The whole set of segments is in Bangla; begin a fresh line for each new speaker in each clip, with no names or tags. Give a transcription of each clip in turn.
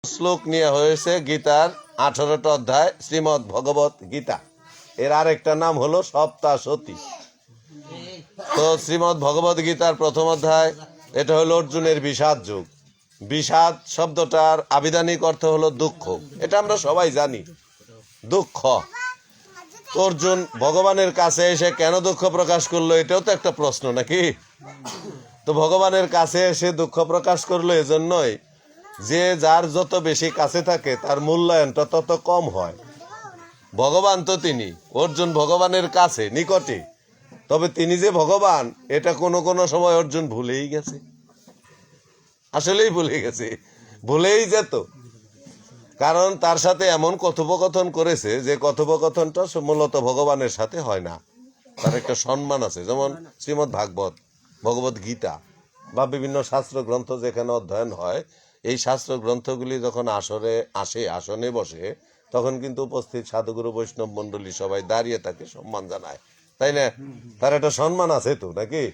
শ্লোক নিয়ে হয়েছে গীতার 18টা অধ্যায় শ্রীমদ্ ভগবত গীতা। এর আরেকটা নাম হলো সপ্তাশতী। তো শ্রীমদ্ ভগবত গীতার প্রথম অধ্যায়, এটা হলো অর্জুনের বিষাদ যুগ। বিষাদ শব্দটার আবিধানিক অর্থ হলো দুঃখ, এটা আমরা সবাই জানি, দুঃখ। অর্জুন ভগবানের কাছে এসে কেন দুঃখ প্রকাশ করলো, এটাও তো একটা প্রশ্ন নাকি? তো ভগবানের কাছে এসে দুঃখ প্রকাশ করলো এজন্যই যে যার যত বেশি কাছে থাকে তার মূল্যায়নটা তত কম হয়। ভগবান তো তিনি, অর্জুন ভগবানের কাছে নিকটে, তবে তিনি যে ভগবান এটা কোনো কোনো সময় অর্জুন ভুলেই গেছে, আসলেই ভুলে গেছে, ভুলেই যেত। কারণ তার সাথে এমন কথোপকথন করেছে যে কথোপকথনটা মূলত ভগবানের সাথে হয় না। তার একটা সম্মান আছে, যেমন শ্রীমদ্ ভাগবত, ভগবত গীতা বা বিভিন্ন শাস্ত্র গ্রন্থ যেখানে অধ্যয়ন হয়, এই শাস্ত্র গ্রন্থগুলি যখন আসনে বসে, তখন কিন্তু উপস্থিত সাধুগুরু বৈষ্ণব মণ্ডলী সবাই দাঁড়িয়ে তাকে সম্মান জানায়, তাই না? তার একটা সম্মান আছে তো নাকি?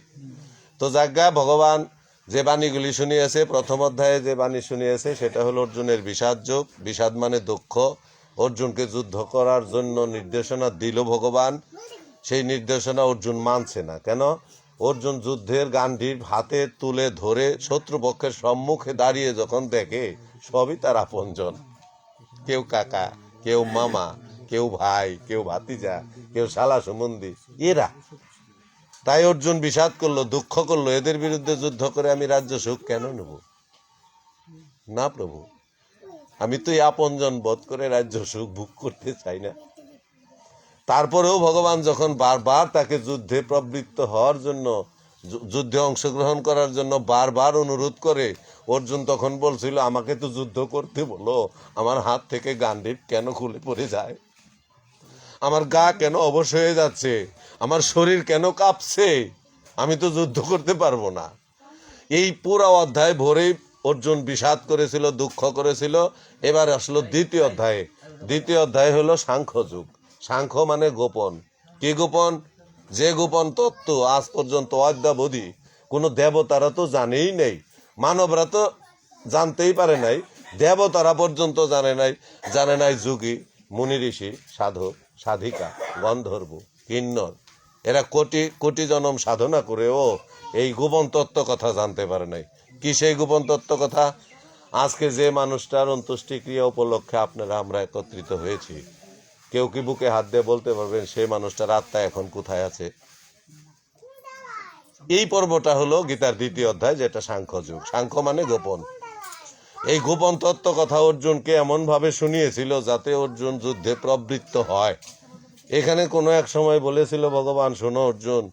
তো যাজ্ঞা ভগবান যে বাণীগুলি শুনিয়েছে, প্রথম অধ্যায়ে যে বাণী শুনিয়েছে সেটা হলো অর্জুনের বিষাদ যোগ। বিষাদ মানে দুঃখ। অর্জুনকে যুদ্ধ করার জন্য নির্দেশনা দিল ভগবান, সেই নির্দেশনা অর্জুন মানছে না। কেন? অর্জুন যুদ্ধের গান্ডীর হাতে তুলে ধরে শত্রুপক্ষের সম্মুখে দাঁড়িয়ে যখন দেখে সবই তার আপনজন, কেউ কাকা, কেউ মামা, কেউ ভাই, কেউ ভাতিজা, কেউ শালা সম্বন্ধী, এরা। তাই অর্জুন বিষাদ করলো, দুঃখ করলো, এদের বিরুদ্ধে যুদ্ধ করে আমি রাজ্য সুখ কেন নেব? না প্রভু, আমি তো এই আপনজন বধ করে রাজ্য সুখ ভোগ করতে চাই না। তারপরেও ভগবান যখন বারবার তাকে যুদ্ধে প্রবৃত্ত হওয়ার জন্য, যুদ্ধে অংশগ্রহণ করার জন্য বারবার অনুরোধ করে, অর্জুন তখন বলছিল আমাকে তো যুদ্ধ করতে বলো, আমার হাত থেকে গান্ডীব কেন খুলে পড়ে যায়, আমার গা কেন অবশ হয়ে যাচ্ছে, আমার শরীর কেন কাঁপছে, আমি তো যুদ্ধ করতে পারবো না। এই পুরো অধ্যায় ভরেই অর্জুন বিষাদ করেছিল, দুঃখ করেছিল। এবার আসলো দ্বিতীয় অধ্যায়ে। দ্বিতীয় অধ্যায় হলো সাংখ্য যুগ। সাংখ্য মানে গোপন। কি গোপন? যে গোপন তত্ত্ব আজ পর্যন্ত অদ্যাবধি কোনো দেবতারা তো জানেই নেই, মানবরা তো জানতেই পারে নাই, দেবতারা পর্যন্ত জানে নাই যোগী, মুনি ঋষি, সাধক, সাধিকা, গন্ধর্ব, কিন্নর, এরা কোটি কোটি জনম সাধনা করেও এই গোপন তত্ত্ব কথা জানতে পারে নাই। কি সেই গোপন তত্ত্ব কথা? আজকে যে মানুষটার অন্ত্যেষ্টিক্রিয়া উপলক্ষে আমরা একত্রিত হয়েছি, কেউ কি বুকে হাত দিয়ে বলতে পারবেন সেই মানুষটার আত্মা এখন কোথায় আছে? এই পর্বটা হলো গীতার দ্বিতীয় অধ্যায়, যেটা সাংখ্য যুগ। সাংখ্য মানে গোপন। এই গোপন তত্ত্ব কথা অর্জুনকে এমন ভাবে শুনিয়েছিল যাতে অর্জুন যুদ্ধে প্রবৃত্ত হয়। এখানে কোনো এক সময় বলেছিল ভগবান, শোনো অর্জুন,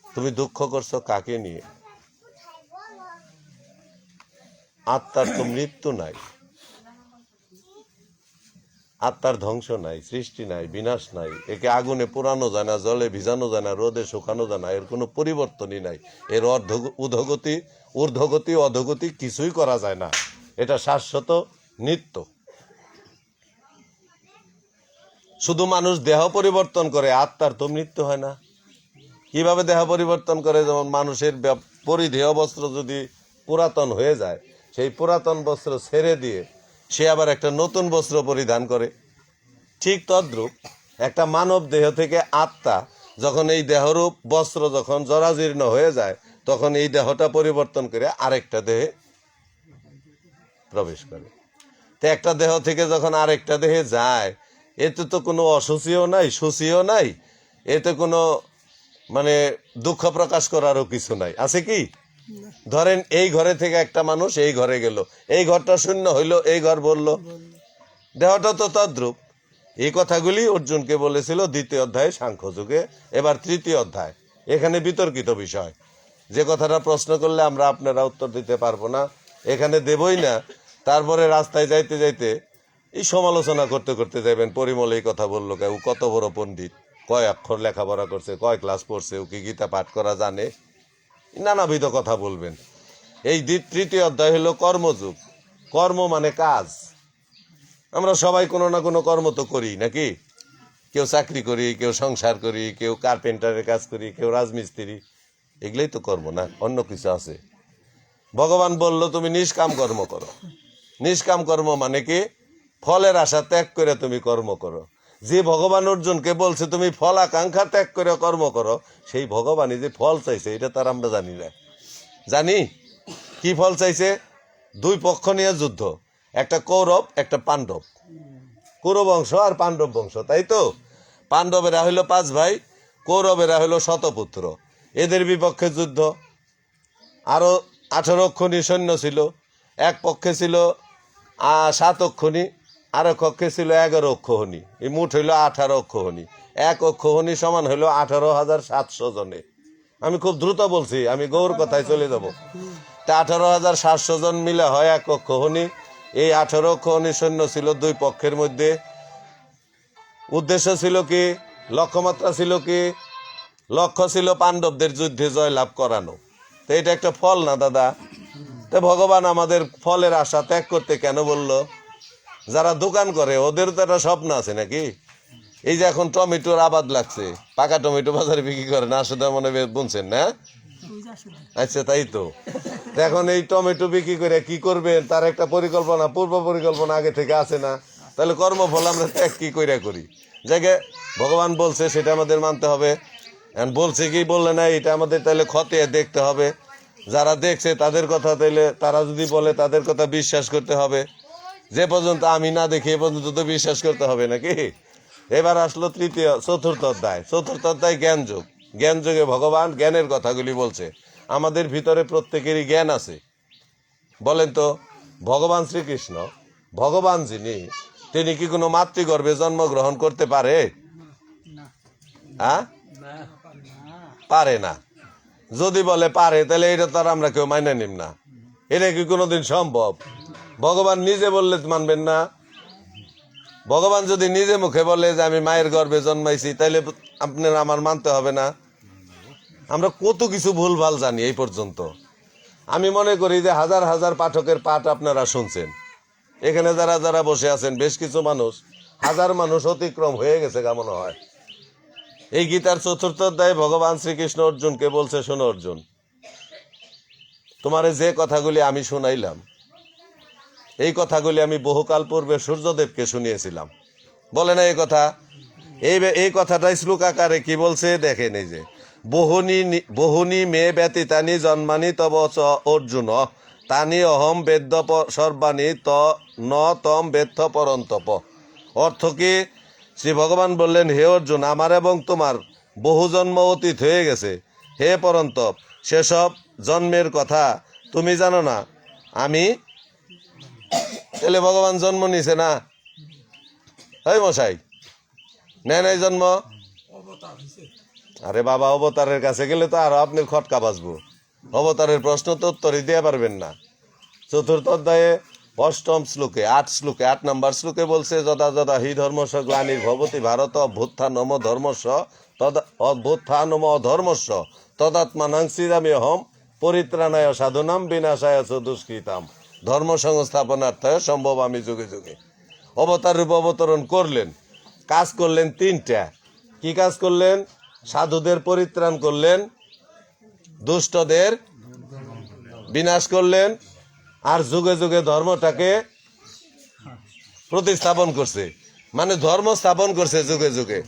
তুমি দুঃখ করছো কাকে নিয়ে? আত্মার তো মৃত্যু নাই, আত্মার ধ্বংস নাই, সৃষ্টি নাই, বিনাশ নাই। একে আগুনে পোড়ানো যায় না, জলে ভিজানো যায় না, রোদে শুকানো যায় না, এর কোনো পরিবর্তনই নাই। এর ঊর্ধ্বগতি অধোগতি কিছুই করা যায় না, এটা শাশ্বত নিত্য। শুধু মানুষ দেহ পরিবর্তন করে, আত্মার তো মৃত্যু হয় না। কিভাবে দেহ পরিবর্তন করে? যেমন মানুষের পরিধেয় বস্ত্র যদি পুরাতন হয়ে যায়, সেই পুরাতন বস্ত্র ছেড়ে দিয়ে সে আবার একটা নতুন বস্ত্র পরিধান করে, ঠিক তদ্রূপ একটা মানব দেহ থেকে আত্মা যখন এই দেহরূপ বস্ত্র যখন জরাজীর্ণ হয়ে যায়, তখন এই দেহটা পরিবর্তন করে আরেকটা দেহে প্রবেশ করে। তো একটা দেহ থেকে যখন আরেকটা দেহে যায়, এতে তো কোনো অসুচিও নাই, সুচিও নাই, এতে কোনো মানে দুঃখ প্রকাশ করারও কিছু নাই। আছে কি? ধরেন এই ঘরে থেকে একটা মানুষ এই ঘরে গেল, এই ঘরটা শূন্য হইল, এই ঘর বলল, দেহটা তো তদ্রূপ। এই কথাগুলি অর্জুনকে বলেছিল দ্বিতীয় অধ্যায়ে সাংখ্য যুগে। এবার তৃতীয় অধ্যায়, এখানে বিতর্কিত বিষয়। যে কথাটা প্রশ্ন করলে আমরা আপনারা উত্তর দিতে পারবো না, এখানে দেবই না। তারপরে রাস্তায় যাইতে যাইতে এই সমালোচনা করতে করতে যাবেন, পরিমল এই কথা বললো, কেউ কত বড় পণ্ডিত, কয় অক্ষর লেখাপড়া করছে, কয় ক্লাস পড়ছে, ও কি গীতা পাঠ করা জানে, নানাবিধ কথা বলবেন। এই তৃতীয় অধ্যায় হলো কর্মযুগ। কর্ম মানে কাজ। আমরা সবাই কোনো না কোনো কর্ম তো করি নাকি? কেউ চাকরি করি, কেউ সংসার করি, কেউ কার্পেন্টারের কাজ করি, কেউ রাজমিস্ত্রি, এগুলোই তো কর্ম, না অন্য কিছু আছে? ভগবান বলল তুমি নিষ্কাম কর্ম করো। নিষ্কাম কর্ম মানে কি? ফলের আশা ত্যাগ করে তুমি কর্ম করো। যে ভগবান অর্জুনকে বলছে তুমি ফল আকাঙ্ক্ষা ত্যাগ করে কর্ম করো, সেই ভগবানই যে ফল চাইছে এটা তার আমরা জানি না। জানি কি ফল চাইছে? দুই পক্ষ নিয়ে যুদ্ধ, একটা কৌরব একটা পাণ্ডব, কৌরব বংশ আর পাণ্ডব বংশ, তাই তো? পাণ্ডবেরা হইল 5 ভাই, কৌরবেরা হইল শতপুত্র। এদের বিপক্ষে যুদ্ধ। আরো 18 অক্ষণী সৈন্য ছিল। এক পক্ষে ছিল 7 অক্ষণী, আর এক পক্ষে ছিল 11 অক্ষহনী। এই মোট হইল 18 অক্ষহনী। এক অক্ষহনী সমান হইল 18,700 জনে। আমি খুব দ্রুত বলছি, আমি গৌর কথায় চলে যাব। তা 18,700 জন মিলে হয় এক অক্ষহনী। এই 18 অক্ষহনী সৈন্য ছিল দুই পক্ষের মধ্যে। উদ্দেশ্য ছিল কি? লক্ষ্যমাত্রা ছিল কি? লক্ষ্য ছিল পাণ্ডবদের যুদ্ধে জয়লাভ করানো। তো এটা একটা ফল না দাদা? তো ভগবান আমাদের ফলের আশা ত্যাগ করতে কেন বলল? যারা দোকান করে ওদের তো একটা স্বপ্ন আছে নাকি? এই যে এখন টমেটোর আবাদ লাগছে, পাকা টমেটো বাজারে বিক্রি করে না, আসলে মনে বুনছেন না? আচ্ছা, তাই তো। এখন এই টমেটো বিক্রি করে কি করবেন তার একটা পরিকল্পনা, পূর্ব পরিকল্পনা আগে থেকে আছে না? তাহলে কর্মফল আমরা ত্যাগ কি কইরা করি? জায়গায় ভগবান বলছে সেটা আমাদের মানতে হবে। বলছে কি বললে না, এটা আমাদের তাহলে খতিয়ে দেখতে হবে। যারা দেখছে তাদের কথা, তাইলে তারা যদি বলে তাদের কথা বিশ্বাস করতে হবে। যে পর্যন্ত আমি না দেখি এ পর্যন্ত তো বিশ্বাস করতে হবে নাকি? এবার আসলো চতুর্থ অধ্যায়। চতুর্থ অধ্যায় জ্ঞান যোগ। জ্ঞান যোগে ভগবান জ্ঞানের কথাগুলি বলছে। আমাদের ভিতরে প্রত্যেকেরই জ্ঞান আছে। বলেন তো, ভগবান শ্রীকৃষ্ণ, ভগবান যিনি, তিনি কি কোনো মাতৃগর্ভে জন্মগ্রহণ করতে পারে? হ্যাঁ, পারে না। যদি বলে পারে, তাহলে এটা তার আমরা কেউ মাইনে নিম না। এটা কি কোনোদিন সম্ভব? ভগবান নিজে বললে মানবেন না? ভগবান যদি নিজে মুখে বলে যে আমি মায়ের গর্ভে জন্মাইছি, তাহলে আপনার আমার মানতে হবে না? আমরা কত কিছু ভুলভাল জানি এই পর্যন্ত। আমি মনে করি যে হাজার হাজার পাঠকের পাঠ আপনারা শুনছেন। এখানে যারা যারা বসে আছেন বেশ কিছু মানুষ, হাজার মানুষ অতিক্রম হয়ে গেছে কেমন হয়। এই গীতার চতুর্থ অধ্যায়ে ভগবান শ্রীকৃষ্ণ অর্জুনকে বলছে, শোনো অর্জুন, তোমারে যে কথাগুলি আমি শুনাইলাম, এই কথাগুলি আমি বহুকাল পূর্বে সূর্যদেবকে শুনিয়েছিলাম। বলে না এই কথা? এই কথাটাই শ্লোক আকারে কি বলছে দেখেন, এই যে বহুনি মে ব্যতীতানি জন্মানি তব চ অর্জুন তানি অহম বেদ্য সর্বাণী ন তম বেত্থ পরন্তপ। অর্থ কি? শ্রী ভগবান বললেন, হে অর্জুন, আমার এবং তোমার বহু জন্ম অতীত হয়ে গেছে। হে পরন্তপ, সেসব জন্মের কথা তুমি জানো না। আমি তাহলে ভগবান জন্ম নিছে না? এই মশাই, নেয় নাই জন্ম? আরে বাবা, অবতারের কাছে গেলে তো আরো আপনার খটকা বাজবো। অবতারের প্রশ্ন তো উত্তরই দিয়ে পারবেন না। চতুর্থ অধ্যায়ে 8ম শ্লোকে 8 নম্বর শ্লোকে বলছে, যদা যদা হি ধর্মস্ব গ্লানির ভবতি ভারত অভ্যুত্থানম ধর্মস্ব অভ্যুত্থানম অধর্মস্ব তদাত্মানাং সৃজাম্যহম পরিত্রাণায় সাধুনাম বিনাশায় চ দুষ্কৃতাম ধর্ম সংস্থাপনার্থায় সম্ভব আমি যুগে যুগে। অবতার রূপ অবতরণ করলেন, কাজ করলেন 3টা। কি কাজ করলেন? সাধুদের পরিত্রাণ করলেন, দুষ্টদের বিনাশ করলেন, আর যুগে যুগে ধর্মটাকে প্রতিস্থাপন করছে, মানে ধর্ম স্থাপন করছে যুগে যুগে।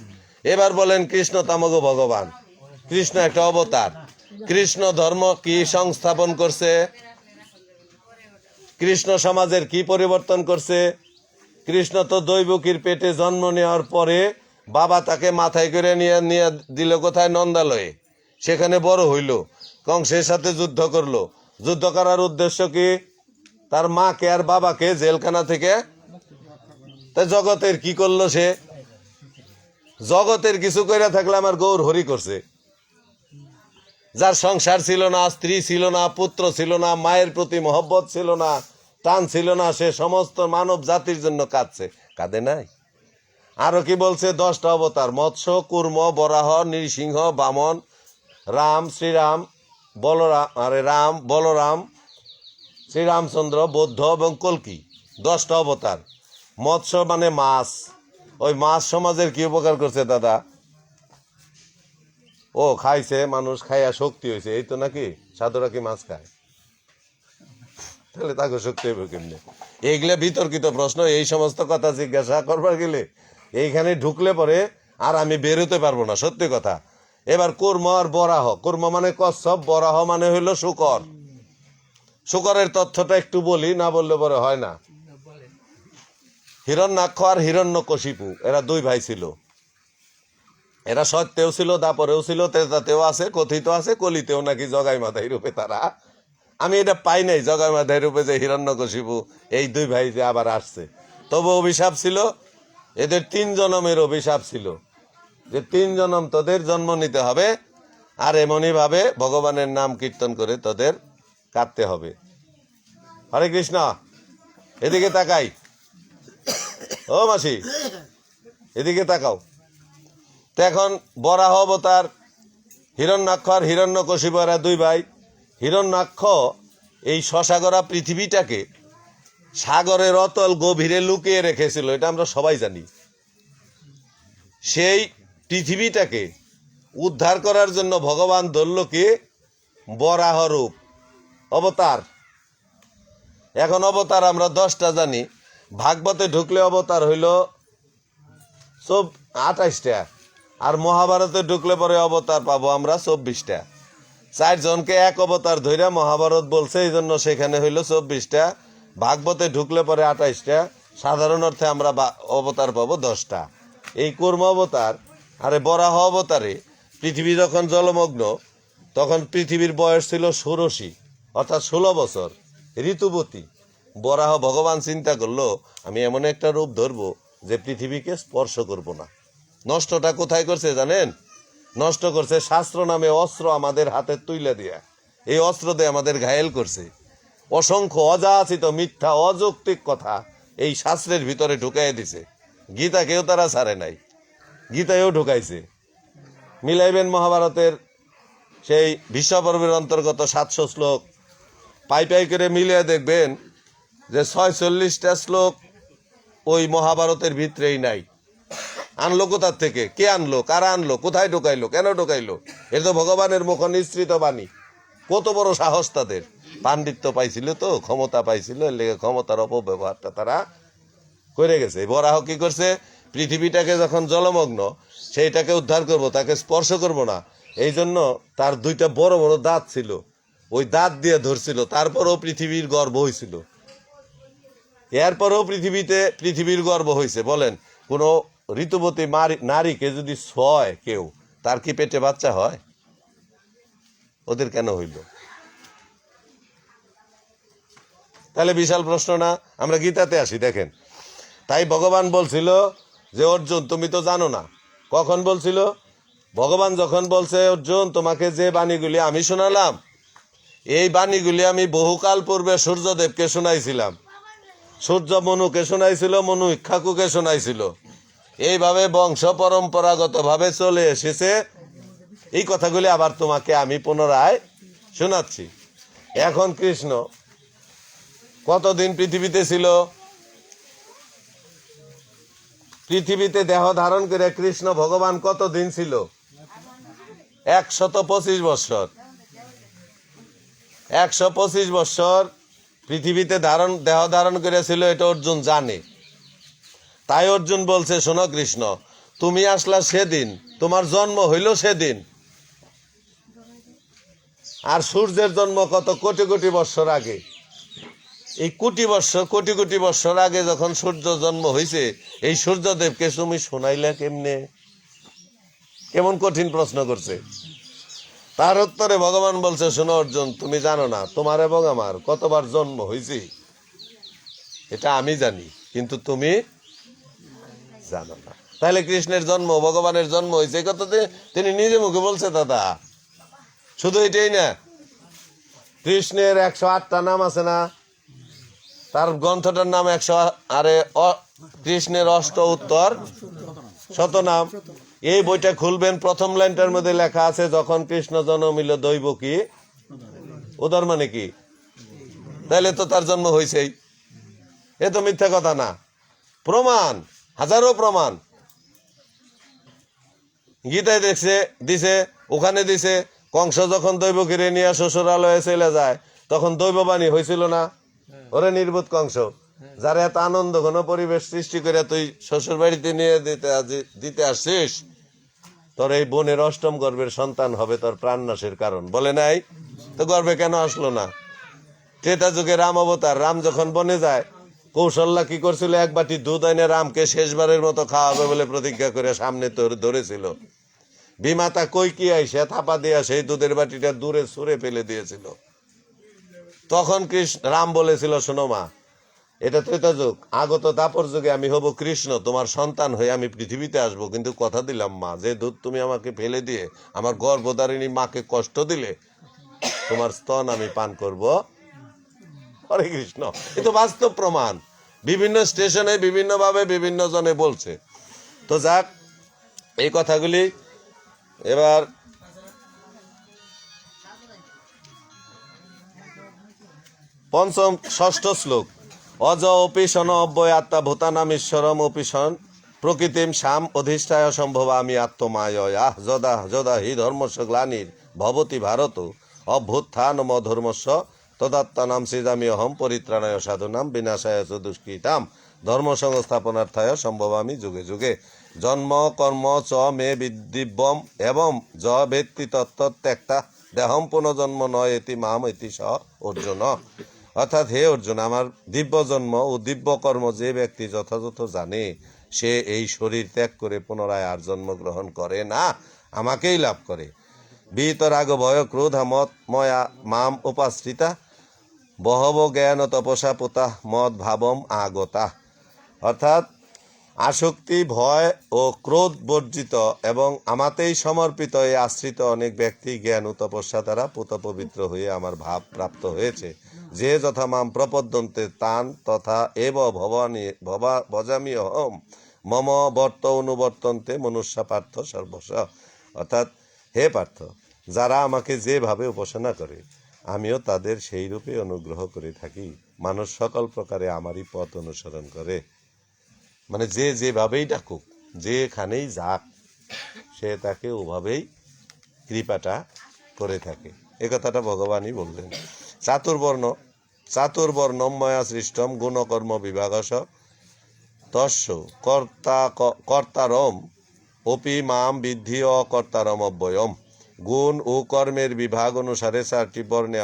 এবার বলেন, কৃষ্ণ তামগ ভগবান, কৃষ্ণ একটা অবতার। কৃষ্ণ ধর্ম কি সংস্থাপন করছে? কৃষ্ণ সমাজের কি পরিবর্তন করছে? কৃষ্ণ তো দৈবকীর পেটে জন্ম নেওয়ার পরে বাবা তাকে মাথায় করে নিয়ে দিল কোথায়? নন্দালয়ে। সেখানে বড় হইল, কংসের সাথে যুদ্ধ করলো। যুদ্ধ করার উদ্দেশ্য কি? তার মাকে আর বাবাকে জেলখানা থেকে। তাই জগতের কি করলো সে? জগতের কিছু কইরা থাকলে আমার গৌর হরি করছে। যার সংসার ছিল না, স্ত্রী ছিল না, পুত্র ছিল না, মায়ের প্রতি মহব্বত ছিল না, টান ছিল না, সে সমস্ত মানব জাতির জন্য কাঁদছে, কাঁদে নাই? আরো কি বলছে? 10টা অবতার, মৎস্য, কুর্ম, বরাহ, নৃসিংহ, বামন, রাম, শ্রীরাম, বলরাম, শ্রীরামচন্দ্র, বৌদ্ধ এবং কল্কি। 10টা অবতার। মৎস্য মানে মাছ। ওই মাছ সমাজের কি উপকার করছে দাদা? ও খাইছে, মানুষ খাইয়া শক্তি হয়েছে, এই তো নাকি? সাধুরা কি মাছ খায়? তাহলে তাকে শক্তি হইব কেমনে? এইগুলা বিতর্কিত প্রশ্ন। এই সমস্ত কথা জিজ্ঞাসা করবার গেলে এইখানে ঢুকলে পরে আর আমি বেরোতে পারবো না, সত্যি কথা। এবার কুর্ম আর বরাহ, কুর্ম মানে কচ্ছপ, বরাহ মানে হইল শুকর। শুকরের তথ্যটা একটু বলি, না বললে পরে হয় না। হিরণ্যাক্ষ আর হিরণ্যকশিপু এরা দুই ভাই ছিল। এরা সত্যেও ছিল, দাপরেও ছিল, তেতাতেও আছে, কথিত আছে কলিতেও নাকি জগাই মাথায় রূপে তারা। আমি এটা পাই নাই জগাই মাথায় রূপে যে হিরণ্যকশিপু এই দুই ভাই যে আবার আসছে। তবু অভিশাপ ছিল, এদের 3 জনমের অভিশাপ ছিল যে 3 জনম তোদের জন্ম নিতে হবে, আর এমনই ভাবে ভগবানের নাম কীর্তন করে তোদের কাটতে হবে। হরে কৃষ্ণ। এদিকে তাকাই, ও মাসি এদিকে তাকাও। তো এখন বরাহ অবতার, হিরণ্যাক্ষ আর হিরণ্যকশিপু এরা দুই ভাই। হিরণ্যাক্ষ এই শশাগরা পৃথিবীটাকে সাগরের অতল গভীরে লুকিয়ে রেখেছিল, এটা আমরা সবাই জানি। সেই পৃথিবীটাকে উদ্ধার করার জন্য ভগবান ধরল কি বরাহ রূপ, অবতার। এখন অবতার আমরা 10টা জানি, ভাগবতে ঢুকলে অবতার হইল 28টা, আর মহাভারতে ঢুকলে পরে অবতার পাবো আমরা 24টা। 4 জনকে এক অবতার ধইরা মহাভারত বলছে, এই জন্য সেখানে হইল 24টা। ভাগবতে ঢুকলে পরে 28টা, সাধারণ অর্থে আমরা অবতার পাবো 10টা। এই কূর্ম অবতার আরে বরাহ অবতারে পৃথিবী যখন জলমগ্ন, তখন পৃথিবীর বয়স ছিল 16, অর্থাৎ 16 বছর, ঋতুবতী। বরাহ ভগবান চিন্তা করলো আমি এমন একটা রূপ ধরবো যে পৃথিবীকে স্পর্শ করব না। নষ্টটা কোথায় করছে জানেন? নষ্ট করছে শাস্ত্র নামে অস্ত্র আমাদের হাতে তুলে দিয়া। এই অস্ত্র দিয়ে আমাদের ঘায়েল করছে। অসংখ্য অযাচিত মিথ্যা অযৌক্তিক কথা এই শাস্ত্রের ভিতরে ঢুকাই দিছে। গীতাকেও তারা ছাড়ে নাই, গীতায়ও ঢুকাইছে। মিলাইবেন মহাভারতের সেই ভীষ্ম পর্বের অন্তর্গত 700 শ্লোক, পাই পাই করে মিলিয়ে দেখবেন যে 46টা শ্লোক ওই মহাভারতের ভিতরেই নাই। আনলো কোথার থেকে? কে আনলো? কারা আনলো? কোথায় ঢোকাইলো? কেন ঢোকাইলো? এ তো ভগবানের মুখ নিঃসৃত বাণী। কত বড় সাহস তাদের! পাণ্ডিত্য পাইছিল, তো ক্ষমতা পাইছিল, লেগে ক্ষমতার অপব্যবহারটা তারা করে গেছে। বরাহ কি করছে? পৃথিবীটাকে যখন জলমগ্ন, সেইটাকে উদ্ধার করব, তাকে স্পর্শ করব না, এই জন্য তার 2টা বড় বড় দাঁত ছিল, ওই দাঁত দিয়ে ধরছিল। তারপরেও পৃথিবীর গর্ভ হয়েছিল। এরপরেও পৃথিবীর গর্ভ হয়েছে। বলেন, কোনো ঋতুবতী নারীকে যদি ছয় কেউ, তার কি পেটে বাচ্চা হয়? ওদের কেন হইল? তাহলে বিশাল প্রশ্ন না? আমরা গীতাতে আসি, দেখেন। তাই ভগবান বলছিল যে অর্জুন তুমি তো জানো না। কখন বলছিল? ভগবান যখন বলছে অর্জুন তোমাকে যে বাণীগুলি আমি শোনালাম, এই বাণীগুলি আমি বহুকাল পূর্বে সূর্যদেবকে শোনাইছিলাম। সূর্য মনুকে শোনাইছিল, মনু ইক্ষাকুকে শোনাইছিল। এইভাবে বংশ পরম্পরাগত ভাবে চলে এসেছে। এই কথাগুলি আবার তোমাকে আমি পুনরায় শোনাচ্ছি। এখন কৃষ্ণ কতদিন পৃথিবীতে ছিল? পৃথিবীতে দেহ ধারণ করে কৃষ্ণ ভগবান কতদিন ছিল? 125 বৎসর। 125 বৎসর পৃথিবীতে দেহ ধারণ করেছিল, এটা অর্জুন জানে। তাই অর্জুন বলছে শোনো কৃষ্ণ, তুমি আসলা সেদিন, তোমার জন্ম হইল সেদিন। আর সূর্যের জন্ম কত কোটি কোটি বৎসর আগে। এই কোটি কোটি বৎসর আগে যখন সূর্য জন্ম হয়েছে, এই সূর্যদেবকে তুমি শোনাইলা কেমনে? কেমন কঠিন প্রশ্ন করছে। তার উত্তরে ভগবান বলছে শোনো অর্জুন, তুমি জানো না তোমার এবং আমার কতবার জন্ম হয়েছে, এটা আমি জানি, কিন্তু তুমি জানো না। তাহলে কৃষ্ণের জন্ম, ভগবানের জন্ম হয়েছে এই কথা তিনি নিজে মুখে বলছে। দাদা শুধু এটাই না, কৃষ্ণের 108টা নাম আছে না? তার গ্রন্থটার নাম 100, আরে কৃষ্ণের অষ্ট উত্তর শতনাম। এই বইটা খুলবেন, প্রথম লাইনটার মধ্যে লেখা আছে যখন কৃষ্ণ জন্মিল দৈব কি উদর মানে কি? তাহলে তো তার জন্ম হয়েছেই। এ তো মিথ্যা কথা না, প্রমাণ, হাজারো প্রমাণ। গীতায় দিছে, ওখানে দিছে। কংস যখন দৈব কিনে নিয়ে শ্বশুরালয়ে চলে যায়, তখন দৈববাণী হয়েছিল না? ওরে নির্বোধ কংস, যারা এত আনন্দ ঘন পরিবেশ সৃষ্টি করে তুই শ্বশুর বাড়িতে নিয়ে দিতে আসছিস, তোর এই বোনের অষ্টম গর্ভের সন্তান হবে তোর প্রাণনাশের কারণ, বলে নাই? তো গর্ভে কেন আসলো না? ত্রেতা যুগে রাম অবতার, রাম যখন বনে যায়, কৌশল্যা কি করছিল? এক বাটি দুধ এনে রামকে শেষবারের মতো খাওয়াবে বলে প্রতিজ্ঞা করে সামনে ধরেছিল। বিমাতা কৈকি আইসে থাপা দিয়া সেই দুধের বাটিটা দূরে ছুঁড়ে ফেলে দিয়েছিল। তখন রাম বলেছিল, শোনো মা, এটা ত্রেতা যুগ, আগত দাপর যুগে আমি হব কৃষ্ণ, তোমার সন্তান হয়ে আমি পৃথিবীতে আসব, কিন্তু কথা দিলাম মা, যে দুধ তুমি আমাকে ফেলে দিয়ে আমার গর্ভধারিণী মাকে কষ্ট দিলে, তোমার স্তন আমি পান করব। হরে কৃষ্ণ। এ তো বাস্তব প্রমাণ, বিভিন্ন স্টেশনে বিভিন্ন ভাবে বিভিন্ন জনে বলছে। তো যাক, এই কথাগুলি এবার পঞ্চম ষষ্ঠ শ্লোক। অজ অপি শন অব্যয় আত্মা ভূতানামীশ্বরম অপি শন প্রকৃতিম শাম অধিষ্ঠায় সম্ভব আমি আত্মমায়য়া যদা যদা হি ধর্মস্য গ্লানির ভবতি ভারত অভ্যুত্থানম ধর্মস্য তদাত্মানাম সৃজামি অহম পরিত্রাণায় সাধুনাম বিনাশায় চ দুষ্কৃতাম ধর্ম সংস্থাপনার্থায় সম্ভবামি যুগে যুগে। জন্ম কর্ম চ মে দিব্যম এবং য বেত্তি তত্ত্ব ত্যক্তা দেহম পুনর্জন্ম নয় এতি মাম এতি স অর্জুন। অর্থাৎ হে অর্জুন, আমার দিব্য জন্ম ও দিব্য কর্ম যে ব্যক্তি যথাযথ জানে, সে এই শরীর ত্যাগ করে পুনরায় আর জন্মগ্রহণ করে না, আমাকেই লাভ করে। বিতরাগ ভয় ক্রোধ মত ময়া মাম উপাশ্রিতা বহব জ্ঞান তপসা পোতা মদ ভাবম আগতা। অর্থাৎ আসক্তি, ভয় ও ক্রোধ বর্জিত এবং আমাতেই সমর্পিত এই আশ্রিত অনেক ব্যক্তি জ্ঞান ও তপস্যা দ্বারা পুত পবিত্র হয়ে আমার ভাব প্রাপ্ত হয়েছে। যে যথা মাম প্রপদ্যন্তে তান তথা এব ভবানী ভজামি অহম মম বর্ত অনুবর্তন্তে মনুষ্য পার্থ সর্বস্ব। অর্থাৎ হে পার্থ, যারা আমাকে যেভাবে উপাসনা করে আমিও তাদের সেই রূপে অনুগ্রহ করে থাকি। মানুষ সকল প্রকারে আমারই পথ অনুসরণ করে, মানে যে যেভাবেই ডাকুক, যেখানেই যাক, সে তাকে ওভাবেই কৃপাটা করে থাকে। এ কথাটা ভগবানই বললেন। চাতুর্বর্ণম ময়া সৃষ্টম গুণকর্ম বিভাগস তস্য কর্তারম অপি মাম বিদ্ধি অকর্তারম অব্যয়ম। গুণ ও কর্মের বিভাগ অনুসারে 4টি বর্ণে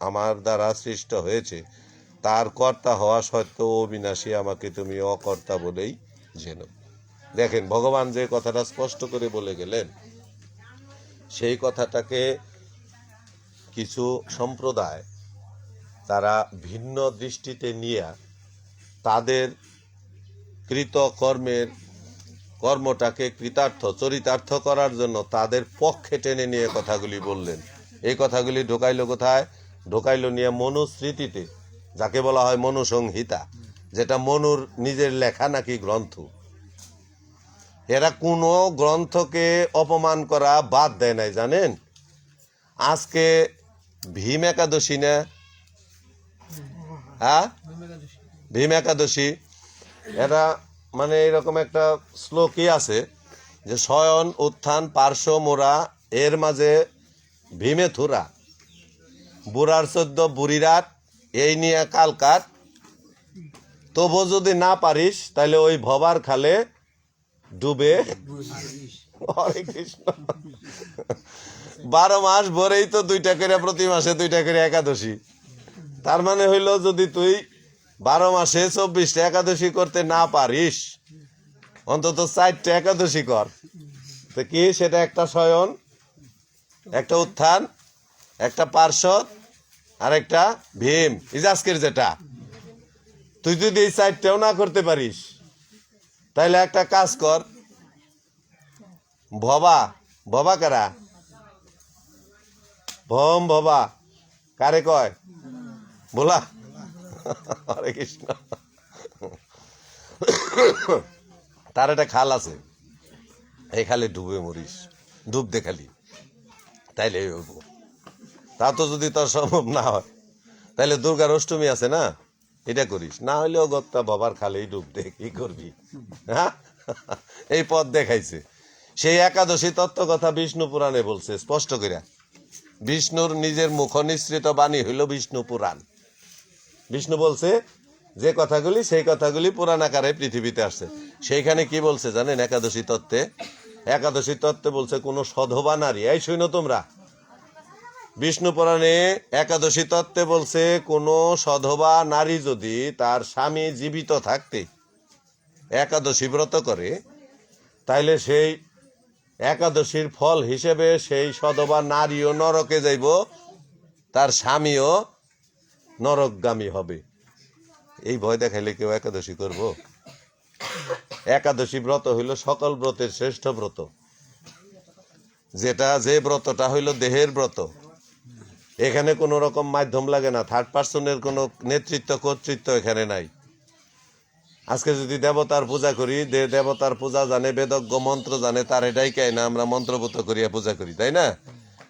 আমার দ্বারা সৃষ্ট হয়েছে। তার কর্তা হওয়া সত্ত্বেও অবিনাশী আমাকে তুমি অকর্তা বলেই জেনো। দেখেন, ভগবান যে কথাটা স্পষ্ট করে বলে গেলেন, সেই কথাটাকে কিছু সম্প্রদায় তারা ভিন্ন দৃষ্টিতে নিয়ে তাদের কৃত কর্মটাকে কৃতার্থ চরিতার্থ করার জন্য তাদের পক্ষে টেনে নিয়ে কথাগুলি বললেন। এই কথাগুলি ঢোকাইল কোথায়? ঢোকাইল নিয়ে মনুস্মৃতিতে, যাকে বলা হয় মনুসংহিতা, যেটা মনুর নিজের লেখা নাকি গ্রন্থ। এরা কোনো গ্রন্থকে অপমান করা বাদ দেয় নাই, জানেন? আজকে ভীম একাদশী না, হ্যাঁ ভীম একাদশী, এটা মানে এরকম একটা শ্লোকই আছে যে শয়ন উত্থান পার্শ্ব মোরা এর মাঝে ভীমে থুরা বুড়ার 14 বুড়ি রাত এই নিয়ে কালকাট, তবু যদি না পারিস তাহলে ওই ভবার খালে ডুবে। হরে কৃষ্ণ। 12 মাস ভরেই তো 2টা করে, প্রতি মাসে 2টা করে একাদশী। তার মানে হইল, যদি তুই 12 মাসে 24টা একাদশী করতে না পারিস, অন্তত 4টা একাদশী কর। তো কি সেটা? একটা শয়ন, একটা উত্থান, একটা পার্শ্বদ, আর একটা ভীম। আজকের যেটা তুই যদি এই 4টাও না করতে পারিস, তাইলে একটা কাজ কর, ভবা কারা? ভম ভবা কারে কয়? বলা। হরে কৃষ্ণ। তার একটা খাল আছে, এই খালে ডুবে মরিস, ডুব দে খালি, তাইলে হইব। তা তো যদি তোর সম্ভব না হয়, তাইলে দুর্গার অষ্টমী আছে না, এটা করিস। না হইলেও গত্তা বাবার খালেই ডুব দে, কি করবি? হ্যাঁ, এই পথ দেখাইছে। সেই একাদশী তত্ত্ব কথা বিষ্ণু পুরাণে বলছে স্পষ্ট করে। বিষ্ণুর নিজের মুখ নিঃসৃত বাণী হইল বিষ্ণু পুরাণ। বিষ্ণু বলছে যে কথাগুলি, সেই কথাগুলি পুরাণ আকারে পৃথিবীতে আসছে। সেইখানে কি বলছে জানেন? একাদশী তত্ত্বে বলছে কোন সধবা নারী, এই শুনো তোমরা, বিষ্ণু পুরাণে একাদশী তত্ত্বে বলছে কোন সধবা নারী যদি তার স্বামী জীবিত থাকতে একাদশী ব্রত করে, তাইলে সেই একাদশীর ফল হিসেবে সেই সধবা নারীও নরকে যাইব, তার স্বামীও নরকগামী হবে। এই ভয় দেখাইলে কেউ একাদশী করব? একাদশী ব্রত হইল সকল ব্রতের শ্রেষ্ঠ ব্রত, যে ব্রতটা হইল দেহের ব্রত। এখানে কোনো রকম মাধ্যম লাগে না, থার্ড পার্সনের কোনো নেতৃত্ব কর্তৃত্ব এখানে নাই। আজকে যদি দেবতার পূজা করি, দেবতার পূজা জানে, বেদজ্ঞ মন্ত্র জানে, তার এটাই কেন না আমরা মন্ত্রপুত করিয়া পূজা করি, তাই না?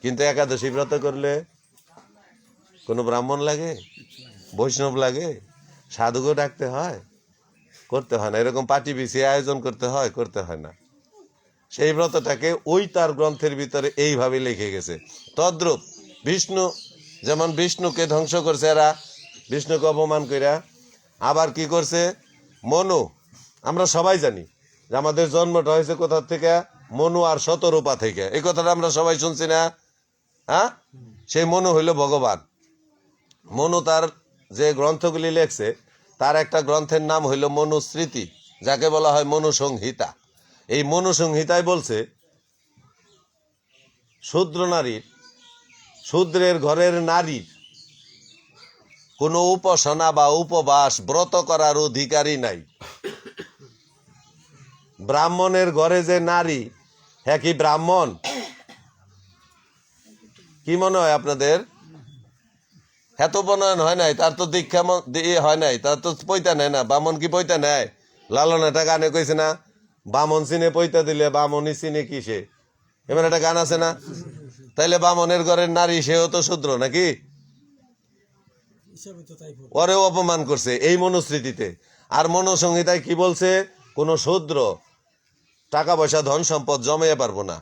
কিন্তু একাদশী ব্রত করলে কোনো ব্রাহ্মণ লাগে, বৈষ্ণব লাগে, সাধুকে ডাকতে হয়? করতে হয় না। এরকম পার্টি বিছিয়ে আয়োজন করতে হয় না। সেই ব্রতটাকে ওই তার গ্রন্থের ভিতরে এইভাবে লিখে গেছে। তদ্রূপ বিষ্ণু, যেমন বিষ্ণুকে ধ্বংস করছে এরা, বিষ্ণুকে অপমান কইরা, আবার কি করছে মনু। আমরা সবাই জানি যে আমাদের জন্মটা হয়েছে কোথা থেকে? মনু আর শতরূপা থেকে। এই কথাটা আমরা সবাই শুনছি না? হ্যাঁ, সেই মনু হইল ভগবান। মনু তার যে গ্রন্থগুলি লেখছে, তার একটা গ্রন্থের নাম হইল মনুস্মৃতি, যাকে বলা হয় মনুসংহিতা। এই মনুসংহিতায় বলছে শূদ্রের ঘরের নারীর কোনো উপাসনা বা উপবাস ব্রত করার অধিকারই নাই। ব্রাহ্মণের ঘরে যে নারী, হ্যাঁ কি ব্রাহ্মণ? কি মনে হয় আপনাদের? হ্যাঁ তো প্রণয়ন হয় নাই, তার তো দীক্ষা হয় নাই, তার তো পৈতা নেয় না। বামন কি পৈতা নেয়? লালন একটা গানে কইছে না, বামন চিনে পৈতা দিলে বামনই চিনে কিসে, এমন একটা গান আছে না? তাইলে বামনের ঘরের নারী সেও তো শূদ্র নাকি? ওরেও অপমান করছে এই মনুস্মৃতিতে। আর মনুসংহিতায় কি বলছে? কোন শূদ্র টাকা পয়সা ধন সম্পদ জমাইতে পারবো না,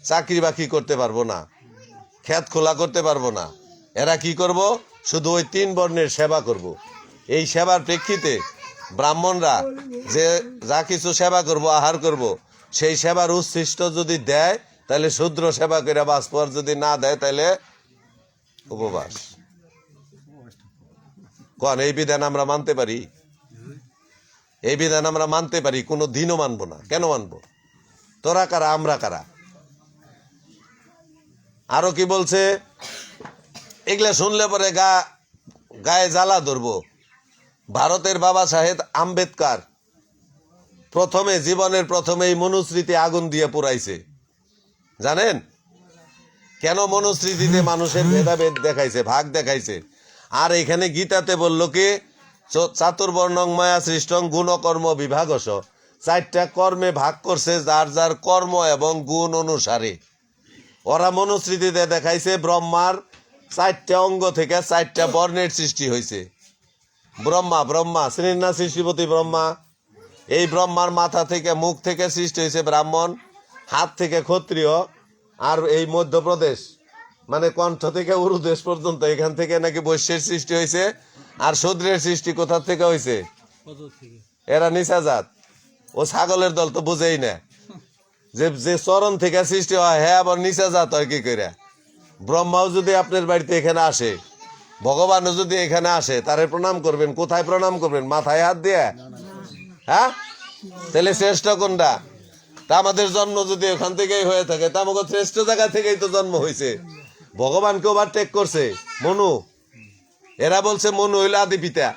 চাকরি বাকরি করতে পারবো না, ক্ষেত খোলা করতে পারবো না। এরা কি করব? শুধু ওই 3 বর্ণের সেবা করব। এই সেবার প্রেক্ষিতে ব্রাহ্মণরা যে যা কিছু সেবা করব, আহার করব, সেই সেবার উচ্ছিষ্ট যদি দেয় তাহলে শূদ্র সেবা করে বাঁচবো, আর যদি না দেয় তাহলে উপবাস। কোন এই বিধান আমরা মানতে পারি? এই বিধান আমরা মানতে পারি? কোনো দিনও মানবো না। কেন মানবো? তোরা কারা, আমরা কারা? আরো কি বলছে? এগুলা শুনলে পরে গায়ে জ্বালা ধরবো। ভারতের বাবা সাহেব আম্বেদকর জীবনের প্রথমে এই মনুস্মৃতি আগুন দিয়ে পুরাইছে। জানেন কেন? মনুস্মৃতিতে মানুষের ভেদাভেদ দেখাইছে, ভাগ দেখাইছে। আর এখানে গীতাতে বললো কি, চাতুর্বর্ণং ময়া সৃষ্টং গুণকর্ম বিভাগস, 4টা কর্মে ভাগ করছে যার যার কর্ম এবং গুণ অনুসারে। ওরা মনুস্মৃতিতে দেখাইছে ব্রহ্মার 4টা অঙ্গ থেকে 4টা বর্ণের সৃষ্টি হয়েছে। ব্রহ্মা শ্রীর না সৃষ্টিপতি ব্রহ্মা। এই ব্রহ্মার মাথা থেকে, মুখ থেকে সৃষ্টি হয়েছে ব্রাহ্মণ, হাত থেকে ক্ষত্রিয়, আর এই মধ্যপ্রদেশ মানে কণ্ঠ থেকে উরুদেশ পর্যন্ত, এখান থেকে নাকি বৈশ্যের সৃষ্টি হয়েছে। আর শূদ্রের সৃষ্টি কোথা থেকে হয়েছে? এরা নিচা জাত। ও ছাগলের দল তো বুঝেই না যে চরণ থেকে সৃষ্টি হয়, হ্যাঁ আবার নিচা জাত হয় কি করে? ব্রহ্মাও যদি আপনার বাড়িতে এখানে আসে, ভগবানও যদি এখানে আসে, তারে প্রণাম করবেন। কোথায় প্রণাম করবেন? মাথায় হাত দিয়ে? হ্যাঁ, তাহলে শ্রেষ্ঠ কোনটা? তা আমাদের জন্ম যদি ওখান থেকেই হয়ে থাকে, তা আমাকে শ্রেষ্ঠ জায়গা থেকেই তো জন্ম হয়েছে। ভগবানকে ওভারটেক করছে মনু। এরা বলছে মনু হইল আদি পিতা।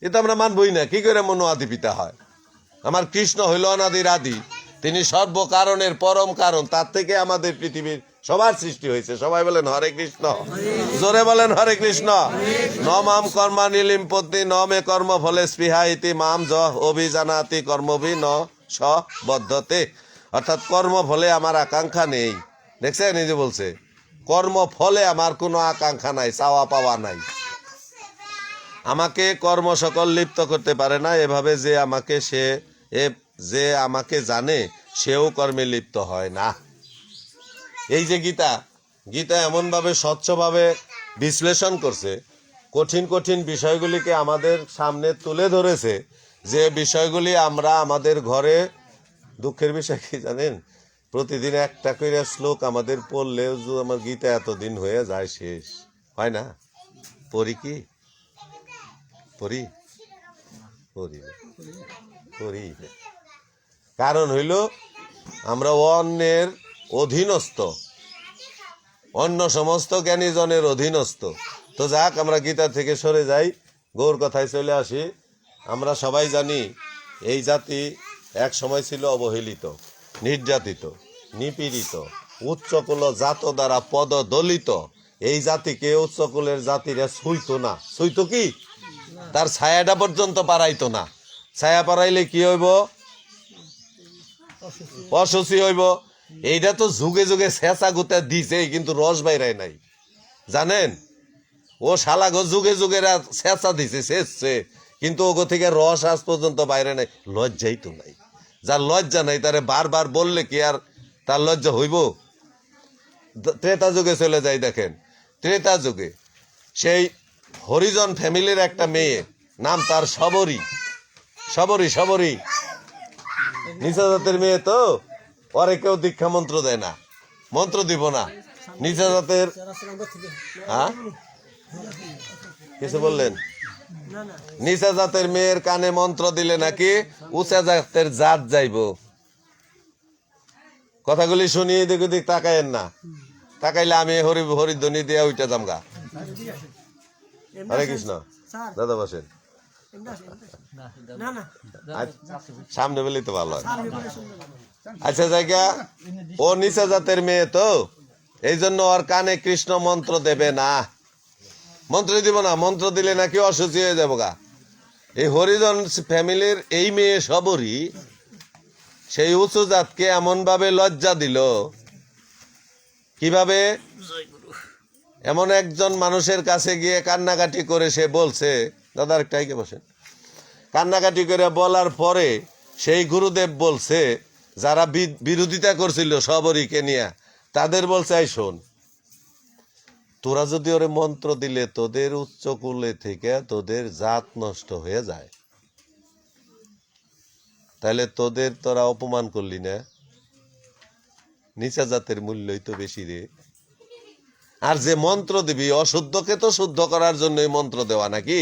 এটা আমরা মানবই না। কি করে মনু আদি পিতা হয়? আমার কৃষ্ণ হইল অনাদির আদি, তিনি সর্বকারণের পরম কারণ। তার থেকে আমাদের পৃথিবীর সবার সৃষ্টি হয়েছে। সবাই বলেন হরে কৃষ্ণ, জোরে বলেন হরে কৃষ্ণ। ন মাম কর্মা নিলিম্পতি ন মে কর্ম ফলে স্পৃহা ইতি মাম য অভিজানাতি কর্মভি ন স বদ্ধতে। অর্থাৎ কর্ম ফলে আমার আকাঙ্ক্ষা নেই। দেখছেন, এই যে বলছে কর্ম ফলে আমার কোনো আকাঙ্ক্ষা নাই, চাওয়া পাওয়া নাই। আমাকে কর্ম সকল লিপ্ত করতে পারে না। এভাবে যে আমাকে জানে সেও কর্মে লিপ্ত হয় না। এই যে গীতা এমনভাবে স্বচ্ছভাবে বিশ্লেষণ করছে কঠিন কঠিন বিষয়গুলিকে আমাদের সামনে তুলে ধরেছে, যে বিষয়গুলি আমরা আমাদের ঘরে, দুঃখের বিষয় কি জানেন, প্রতিদিন একটা করে শ্লোক আমাদের পড়লেও যে আমার গীতা এতদিন হয়ে যায় শেষ হয় না। পড়ি কি পড়ি পড়ি পড়ি কারণ হইল আমরা অন্যের অধীনস্থ, অন্য সমস্ত জ্ঞানীজনের অধীনস্থ। তো যাক, আমরা গীতা থেকে সরে যাই, গৌর কথায় চলে আসি। আমরা সবাই জানি এই জাতি এক সময় ছিল অবহেলিত, নির্যাতিত, নিপীড়িত, উচ্চকুল জাত দ্বারা পদদলিত। এই জাতিকে উচ্চকুলের জাতিরা ছুঁইতো না। ছুঁইতো কি? তার ছায়াটা পর্যন্ত পারাইতো না। ছায়া পারাইলে কি হইব? অসুচি হইব। এইটা তো যুগে যুগে ছেঁচা গুতা দিছে, কিন্তু রস বাইরায় নাই, জানেন? ও শালাগো যুগে যুগে ছেঁচা দিছে, শেষছে, কিন্তু ওগো থেকে রস আজ পর্যন্ত বাইরে নাই। লজ্জাই তো নাই। যার লজ্জা নাই তারে বারবার বললে কি আর তার লজ্জা হইব? ত্রেতা যুগে চলে যাই, দেখেন ত্রেতা যুগে সেই হরিজন ফ্যামিলির একটা মেয়ে, নাম তার শবরী। শবরী শবরী নিচা জাতের মেয়ে, তো ওরে কেউ দীক্ষা মন্ত্র দেয় না, মন্ত্র দিব না। নিচা জাতের, হ্যাঁ কিছু বললেন? নিচা জাতের মেয়ের কানে মন্ত্র দিলে নাকি উঁচা জাতের জাত যাইব। কথাগুলি শুনি, এদিক ওদিক তাকায়েন না। তাকাইলে আমি হরিধ্বনি দিয়ে উইটা জামগা। হরে কৃষ্ণ। দাদা বসেন, সামনে বলেই তো ভালো হয়। আচ্ছা জায়গা, ও নিচা জাতের মেয়ে, তো এই জন্য ওর কানে কৃষ্ণ মন্ত্র দেবে না, মন্ত্র দিব না। মন্ত্র দিলে নাকি অসুচি হয়ে যাবো গা। এই হরিজন ফ্যামিলির এই মেয়ে শবরী সেই উঁচু জাতকে এমন ভাবে লজ্জা দিল। কিভাবে? এমন একজন মানুষের কাছে গিয়ে কান্নাকাটি করে সে বলছে, দাদা একটা আগে বসেন, কান্নাকাটি করে বলার পরে সেই গুরুদেব বলছে, যারা বিরোধিতা করছিল শবরীকে নিয়ে, তাদের বলছে, এই শোন, তোরা যদি ওরে মন্ত্র দিলে তোদের উচ্চ কুলে থেকে তোদের জাত নষ্ট হয়ে যায়, তাহলে তোরা অপমান করলি না। নিচা জাতের মূল্যই তো বেশি রে। আর যে মন্ত্র দিবি, অশুদ্ধকে তো শুদ্ধ করার জন্যই মন্ত্র দেওয়া নাকি?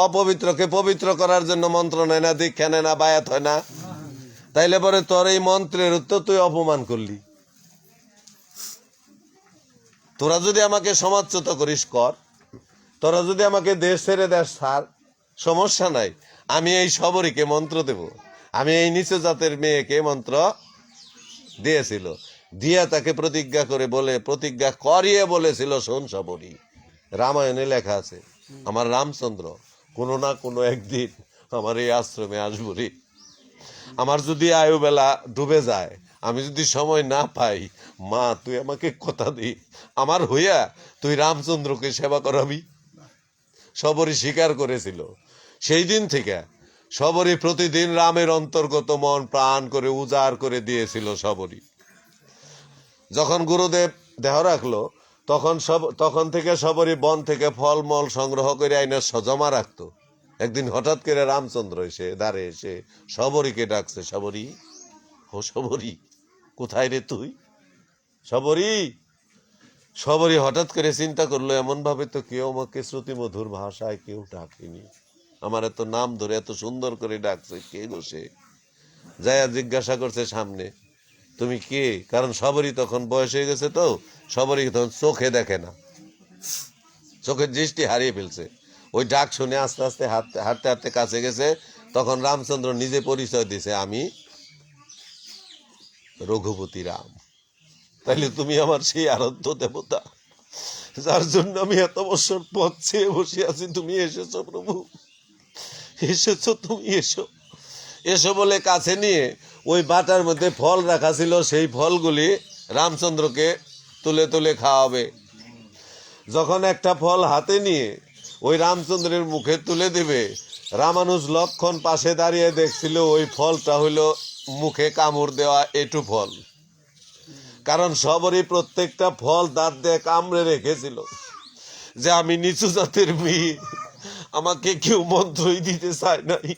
অপবিত্রকে পবিত্র করার জন্য মন্ত্র নেয় না, দীক্ষা নেয় না, বায়াত হয় না। তাইলে পরে তোর এই মন্ত্রের তো তুই অপমান করলি। তোরা যদি আমাকে সমাজচ্যুত করিস কর, তোরা যদি আমাকে দেশ ছেড়ে দেশ ছাড়, সমস্যা নাই। আমি এই শবরীকে মন্ত্র দেব। আমি এই নিচু জাতের মেয়েকে মন্ত্র দিয়েছিল, দিয়া তাকে প্রতিজ্ঞা করিয়ে বলেছিল, শোন শবরী, রামায়ণে লেখা আছে, আমার রামচন্দ্র কোনো না কোনো একদিন আমার এই আশ্রমে আসবরি। আমার যদি আয়ুবেলা ডুবে যায়, আমি যদি সময় না পাই, মা তুই আমাকে কথা দি, আমার হইয়া তুই রামচন্দ্রকে সেবা করাবি। শবরী স্বীকার করেছিল। সেই দিন থেকে শবরী প্রতিদিন রামের অন্তর্গত মন প্রাণ করে উজাড় করে দিয়েছিল শবরী। যখন গুরুদেব দেহ রাখলো, তখন থেকে শবরী বন থেকে ফলমল সংগ্রহ করে আইনে জমা রাখতো। একদিন হঠাৎ করে রামচন্দ্র এসে দ্বারে এসে শবরীকে ডাকছে, শবরী, ও শবরী, কোথায় রে তুই? শবরী হঠাৎ করে চিন্তা করলো, এমন ভাবে তো কেউ আমাকে শ্রুতি মধুর ভাষায় কেউ ডাকেনি, আমার এত নাম ধরে এত সুন্দর করে ডাকছে, কে বসে? যাইয়া জিজ্ঞাসা করছে সামনে, তুমি কে? কারণ শবরী তখন বয়স হয়ে গেছে, তো শবরী তখন চোখে দেখে না, চোখের দৃষ্টি হারিয়ে ফেলছে। ওই ডাক শুনে আস্তে আস্তে হাঁটতে হাঁটতে কাছে গেছে। তখন রামচন্দ্র নিজে পরিচয় দিছে, আমি রঘুপতি রাম। তাইলে তুমি আমার সেই আরাধ্য দেবতা, যার জন্য আমি এত বছর পথ চেয়ে বসে আছি। তুমি এসেছো প্রভু, এসেছো, তুমি এসো বলে কাছে নিয়ে ওই বাটার মধ্যে ফল রাখা ছিল, সেই ফলগুলি রামচন্দ্রকে তুলে তুলে খাওয়াবে। যখন একটা ফল হাতে নিয়ে ওই রামচন্দ্রের মুখে তুলে দেবে, রামানুজ লক্ষণ পাশে দাঁড়িয়ে দেখছিল ওই ফলটা হইল মুখে কামড় দেওয়া এটু ফল। কারণ শবরী প্রত্যেকটা ফল দাঁত দিয়ে কামড়ে রেখেছিল। যে আমি নিচু জাতের মেয়ে, আমাকে কেউ মন্ত্রই দিতে চায় নাই।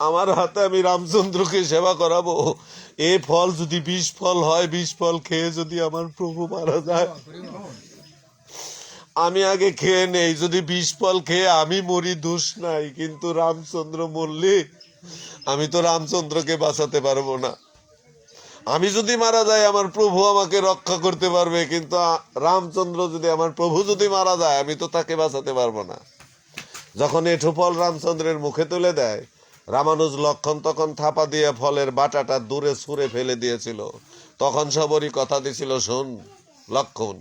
আমার হাতে আমি রামচন্দ্রকে সেবা করাবো। এ ফল যদি 20 ফল হয়, 20 ফল খেয়ে যদি আমার প্রভু মারা যায়, আমি আগে খেয়ে নেই। যদি 20 ফল খেয়ে আমি মরি, দোষ নাই, কিন্তু রামচন্দ্র মরলে আমি তো রামচন্দ্রকে বাঁচাতে পারবো না। আমি যদি মারা যাই আমার প্রভু আমাকে রক্ষা করতে পারবে, কিন্তু রামচন্দ্র যদি, আমার প্রভু যদি মারা যায়, আমি তো তাকে বাঁচাতে পারবো না। যখন এঠো ফল রামচন্দ্রের মুখে তুলে দেয়, রামানুজ লক্ষণ তখন থাপা দিয়ে ফলের বাটাটা দূরে ছুঁড়ে ফেলে দিয়েছিল। তখন সবরই কথা দিছিল, শোন লক্ষণ,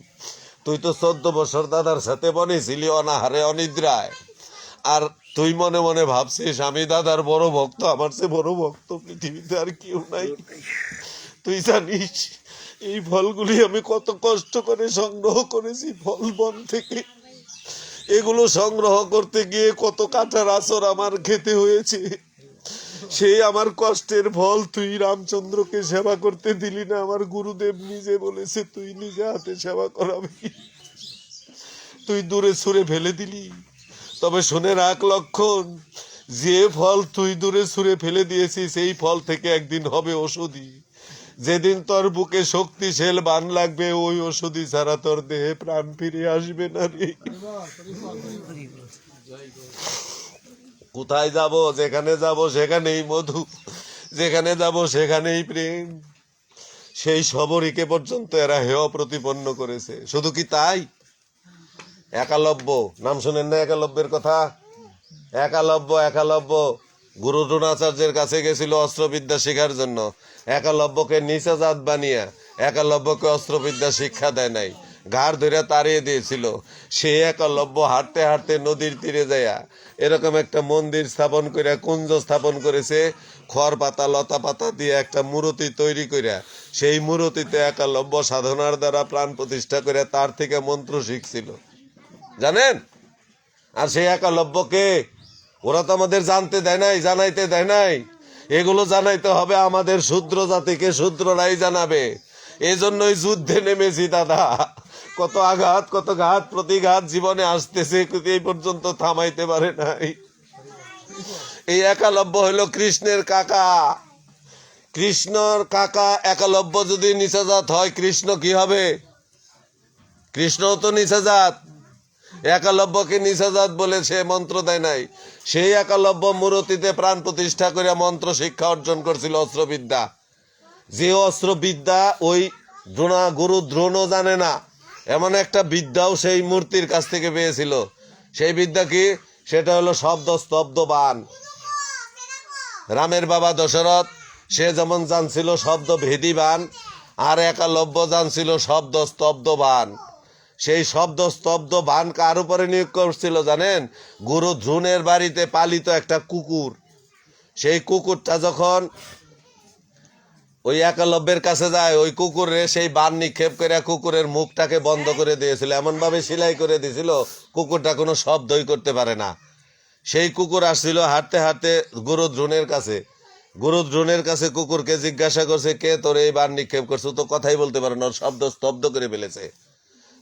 তুই তো 14 বছর দাদার সাথে বনেছিলি অনাহারে অনিদ্রায়, আর তুই মনে মনে ভাবছিস আমি দাদার বড় ভক্ত, আমার চেয়ে বড় ভক্ত পৃথিবীতে আর কেউ নাই। তুই জানিস এই ফলগুলি আমি কত কষ্ট করে সংগ্রহ করেছি ফল বন থেকে। এগুলো সংগ্রহ করতে গিয়ে কত কাঁটার আঁচড় আমার খেতে হয়েছে। সেই আমার কষ্টের ফল তুই রামচন্দ্রকে সেবা করতে দিলি না। আমার গুরুদেব নিজে বলেছে তুই নিজে হাতে সেবা করাবি, তুই দূরে ছুঁড়ে ফেলে দিলি। তবে শুনে রাখ লক্ষণ, যে ফল তুই দূরে ছুঁড়ে ফেলে দিয়েছিস, সেই ফল থেকে একদিন হবে ওষুধি। যেদিন তোর বুকে শক্তিশাল বান লাগবে, ওই ওষুধি ছাড়া তোর দেহে প্রাণ ফিরে আসবে না রে। কোথায় যাব? যেখানে যাব সেখানেই মধু, যেখানে যাব সেখানেই প্রেম। সেই সবরীকে পর্যন্ত এরা হেয় প্রতিপন্ন করেছে। শুধু কি তাই, একালব্য নাম শুনেন না? একালব্যের কথা, একালব্য গুরু দ্রোণাচার্যের কাছে গেছিল অস্ত্রবিদ্যা শেখার জন্য। একালব্যকে নিচা জাত বানিয়ে একালব্যকে অস্ত্রবিদ্যা শিক্ষা দেয় নাই, ঘাড় ধরে তাড়িয়ে দিয়েছিল। সে একালব্য হাঁটতে হাঁটতে নদীর তীরে যাইয়া এরকম একটা মন্দির স্থাপন করে, কুঞ্জ স্থাপন করেছে, খড় পাতা লতা পাতা দিয়ে একটা মূর্তি তৈরি করে, সেই মূর্তিতে একালব্য সাধনার দ্বারা প্রাণ প্রতিষ্ঠা করে তার থেকে মন্ত্র শিখছিল, জানেন? আর সেই একালব্যকে ওরা তো আমাদের জানতে দেয় নাই, জানাইতে দেয় নাই। এগুলো জানাইতে হবে আমাদের শূদ্র জাতিকে, শূদ্ররাই জানাবে। এই জন্যই যুদ্ধে নেমেছি দাদা। কত আঘাত, কত ঘাত প্রতিঘাত জীবনে আসতেছে, কিন্তু এই পর্যন্ত থামাইতে পারে নাই। এই একালব্য হইল কৃষ্ণের কাকা। কৃষ্ণর কাকা একালব্য যদি নিচাজাত হয়, কৃষ্ণ কি হবে? কৃষ্ণ তো নিচাজাত। একালব্যকে নিচাজাত বলে সে মন্ত্র দেয় নাই। সেই একালব্য মূর্তিতে প্রাণ প্রতিষ্ঠা করে মন্ত্র শিক্ষা অর্জন করছিল, অস্ত্রবিদ্যা। যে অস্ত্রবিদ্যা ওই গুরু দ্রোণ জানে না, এমন একটা বিদ্যাও সেই মূর্তির কাছ থেকে পেয়েছিল। সেই বিদ্যা কি? সেটা হলো শব্দ স্তব্ধ বাণ। রামের বাবা দশরথ, সে যেমন জানছিল শব্দ ভেদী বাণ, আর একালব্য জানছিল শব্দ স্তব্ধ বাণ। সেই শব্দ স্তব্ধ বাণ কার উপরে নিয়োগ করছিল জানেন? গুরু দ্রোণের বাড়িতে পালিত একটা কুকুর। সেই কুকুরটা যখন ওই একালব্যের কাছে যায়, ওই কুকুরে সেই বাণ নিক্ষেপ করে কুকুরের মুখটাকে বন্ধ করে দিয়েছিল, এমন ভাবে সেলাই করে দিয়েছিল কুকুরটা কোনো শব্দই করতে পারে না। সেই কুকুর আসছিল হাঁটতে হাঁটতে গুরু দ্রোণের কাছে। গুরু দ্রোণের কাছে কুকুরকে জিজ্ঞাসা করছে, কে তোর এই বাণ নিক্ষেপ করছে? তো কথাই বলতে পারে না, শব্দ স্তব্ধ করে ফেলেছে।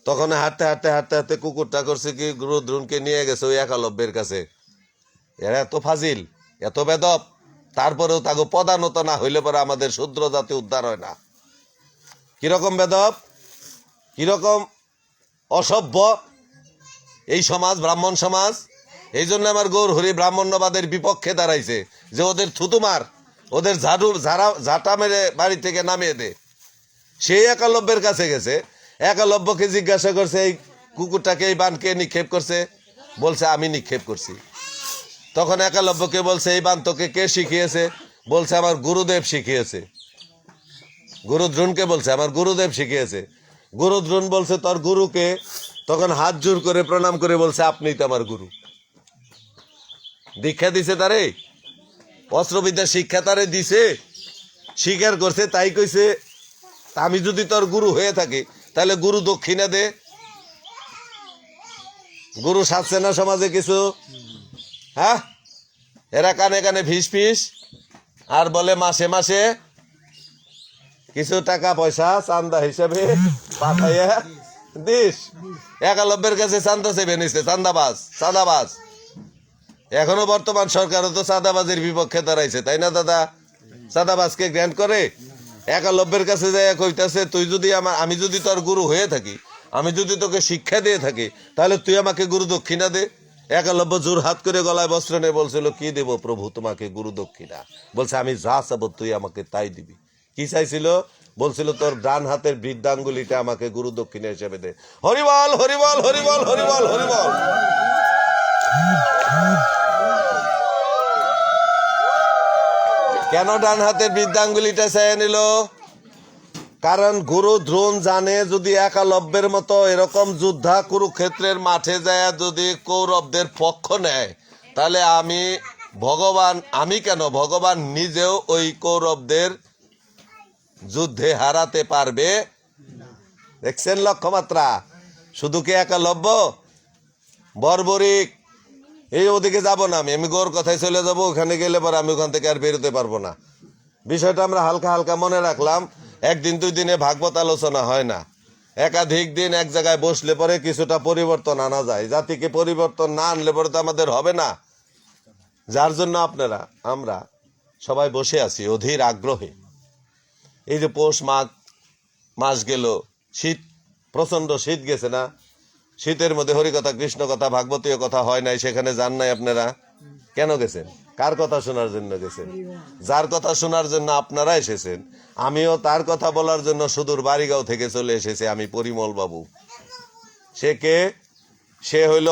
তখন হাঁটতে হাঁটতে হাঁটতে হাঁটতে কুকুরটা করছে কি, গুরু দ্রোণকে নিয়ে গেছে ওই একালব্যের কাছে। এরা এত ফাজিল, এত বেদব, তারপরেও তাকে পদানত না হইলে পরে আমাদের শূদ্র জাতি উদ্ধার হয় না। কিরকম বেদব, কিরকম অসভ্য এই সমাজ, ব্রাহ্মণ সমাজ। এই জন্য আমার গৌর হরি ব্রাহ্মণ্যবাদের বিপক্ষে দাঁড়াইছে, যে ওদের থুতুমার, ওদের ঝাঁটা মেরে বাড়ি থেকে নামিয়ে দে। সেই একালব্যের কাছে গেছে, একালব্যকে জিজ্ঞাসা করছে, এই কুকুরটাকে এই বান কে নিক্ষেপ করছে? বলছে আমি নিক্ষেপ করছি। তখন একালব্যকে বলছে, এই বান তোকে কে শিখিয়েছে? বলছে আমার গুরুদেব শিখিয়েছে। গুরু দ্রোণকে বলছে আমার গুরুদেব শিখিয়েছে। গুরু দ্রোণ বলছে তোর গুরুকে? তখন হাত জোর করে প্রণাম করে বলছে আপনিই তো আমার গুরু। দীক্ষা দিছে তারে, অস্ত্রবিদ্যা শিক্ষা তারে দিছে, স্বীকার করছে, তাই কইছে আমি যদি তোর গুরু হয়ে থাকি তাহলে গুরু দক্ষিণা দে। গুরু সাজছে না সমাজে কিছু, হ্যাঁ? এরা কানে কানে ফিস ফিস আর বলে মাসে মাসে কিছু টাকা পয়সা চান্দা হিসেবে পাঠাইয়া দিস একালব্যের কাছে চান্দা চেপে নিছে, চাঁদাবাজ। এখনো বর্তমান সরকারও তো চাঁদাবাজের বিপক্ষে দাঁড়াইছে, তাই না দাদা? চাঁদাবাজকে গ্র্যান্ট করে। একালব্যের কাছে যায় কইতাছে, তুই যদি আমি যদি তোর গুরু হয়ে থাকি, আমি যদি তোকে শিক্ষা দিয়ে থাকি, তাহলে তুই আমাকে গুরু দক্ষিণা দে। একালব্য জোর হাত করে গলায় বস্ত্র নিয়ে বলছিল, কি দেব প্রভু তোমাকে গুরু দক্ষিণা? বলছে, আমি যা চাবো তুই আমাকে তাই দিবি। কি চাইছিল? বলছিল, তোর ডান হাতের বৃদ্ধাঙ্গুলিটা আমাকে গুরু দক্ষিণা হিসেবে দে। হরিবল হরিবল হরিবল হরিবল হরিবল। কেন ডান হাতের বৃদ্ধাঙ্গুলিটা চাইয়ে নিল? কারণ গুরু দ্রোণ জানে, যদি একালব্যের মতো এরকম যোদ্ধা কুরুক্ষেত্রের মাঠে যায় যদি কৌরবদের পক্ষ নেয়, তাহলে ভগবান নিজেও ওই কৌরবদের যুদ্ধে হারাতে পারবে। দেখছেন লক্ষ্যমাত্রা? শুধু কি একালব্য? বর্বরিক। এই ওদিকে যাব না, আমি গোর কথায় চলে যাব। ওখানে গেলে পর আমি ওখান থেকে আর বেরোতে পারবো না। বিষয়টা আমরা হালকা হালকা মনে রাখলাম। একদিন দুই দিনে ভাগবত আলোচনা হয় না, একাধিক দিন এক জায়গায় বসলে পরে কিছুটা পরিবর্তন আনা যায়। জাতিকে পরিবর্তন না আনলে পরে তো আমাদের হবে না। যার জন্য আমরা সবাই বসে আছি অধীর আগ্রহে। এই যে পৌষ মাস গেল, শীত, প্রচন্ড শীত গেছে না? শীতের মধ্যে হরিকথা, কৃষ্ণ কথা, ভাগবতীয় কথা হয় নাই, সেখানে যান নাই আপনারা? কেন গেছেন? কার কথা শোনার জন্য গেছেন? যার কথা শোনার জন্য আপনারা এসেছেন। আমিও তার কথা বলার জন্য সুদূর বাড়িগাঁও থেকে চলে এসেছি। আমি পরিমল বাবু। সে কে? সে হইল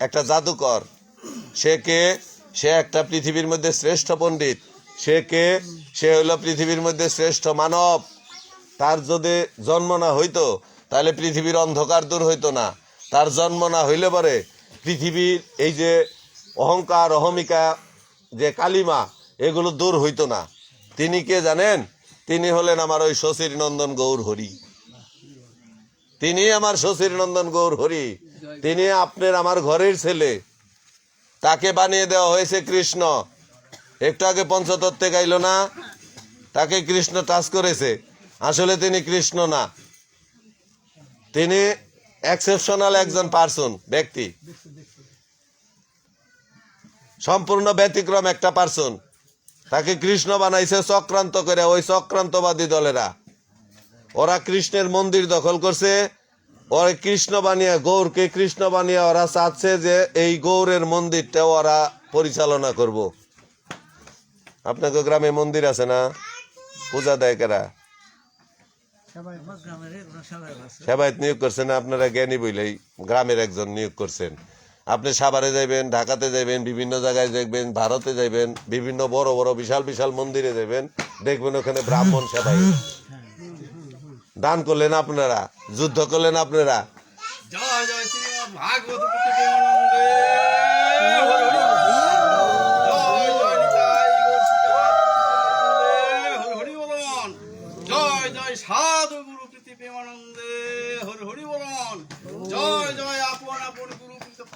একটা জাদুকর। সে কে? সে একটা পৃথিবীর মধ্যে শ্রেষ্ঠ পণ্ডিত। সে কে? সে হইল পৃথিবীর মধ্যে শ্রেষ্ঠ মানব। তার যদি জন্ম না হইতো তাহলে পৃথিবীর অন্ধকার দূর হইতো না। তার জন্ম না হইলে পরে পৃথিবীর এই যে অহংকার, অহমিকা, যে কালিমা, এগুলো দূর হইতো না। তিনি কে জানেন? তিনি হলেন আমার ওই শশীর নন্দন গৌর হরি। তিনি আমার শশীর নন্দন গৌর হরি। তিনি আপনার আমার ঘরের ছেলে। তাকে বানিয়ে দেওয়া হয়েছে কৃষ্ণ। একটু আগে পঞ্চতত্ত্বে গাইল না, তাকে কৃষ্ণ টাচ করেছে। আসলে তিনি কৃষ্ণ না, তিনি এক্সেপশনাল একজন পার্সন, ব্যক্তি, সম্পূর্ণ ব্যতিক্রম একটা পার্সন। তাকে কৃষ্ণ বানাইছে চক্রান্ত করে ওই চক্রান্তবাদী দলেরা। ওরা কৃষ্ণের মন্দির দখল করছে। ওরা কৃষ্ণ বানিয়ে, গৌরকে কৃষ্ণ বানিয়ে ওরা চাচ্ছে যে এই গৌরের মন্দিরটা ওরা পরিচালনা করব। আপনাকে গ্রামে মন্দির আছে না? পূজা দেয় কারা? সেবায়ত নিয়োগ করছেন না আপনারা? জ্ঞানী বইলেই গ্রামের একজন নিয়োগ করছেন। আপনি সাভারে যাইবেন, ঢাকাতে যাইবেন, বিভিন্ন জায়গায় দেখবেন, ভারতে যাইবেন, বিভিন্ন বড় বড় বিশাল বিশাল মন্দিরে যাবেন, দেখবেন ওখানে ব্রাহ্মণ সেবায়ত। দান করলেন আপনারা, যুদ্ধ করলেন আপনারা।
সাধু গুরু প্রীতি প্রেমানন্দে হরি হরি বলন। জয় জয় আপন আপন গুরু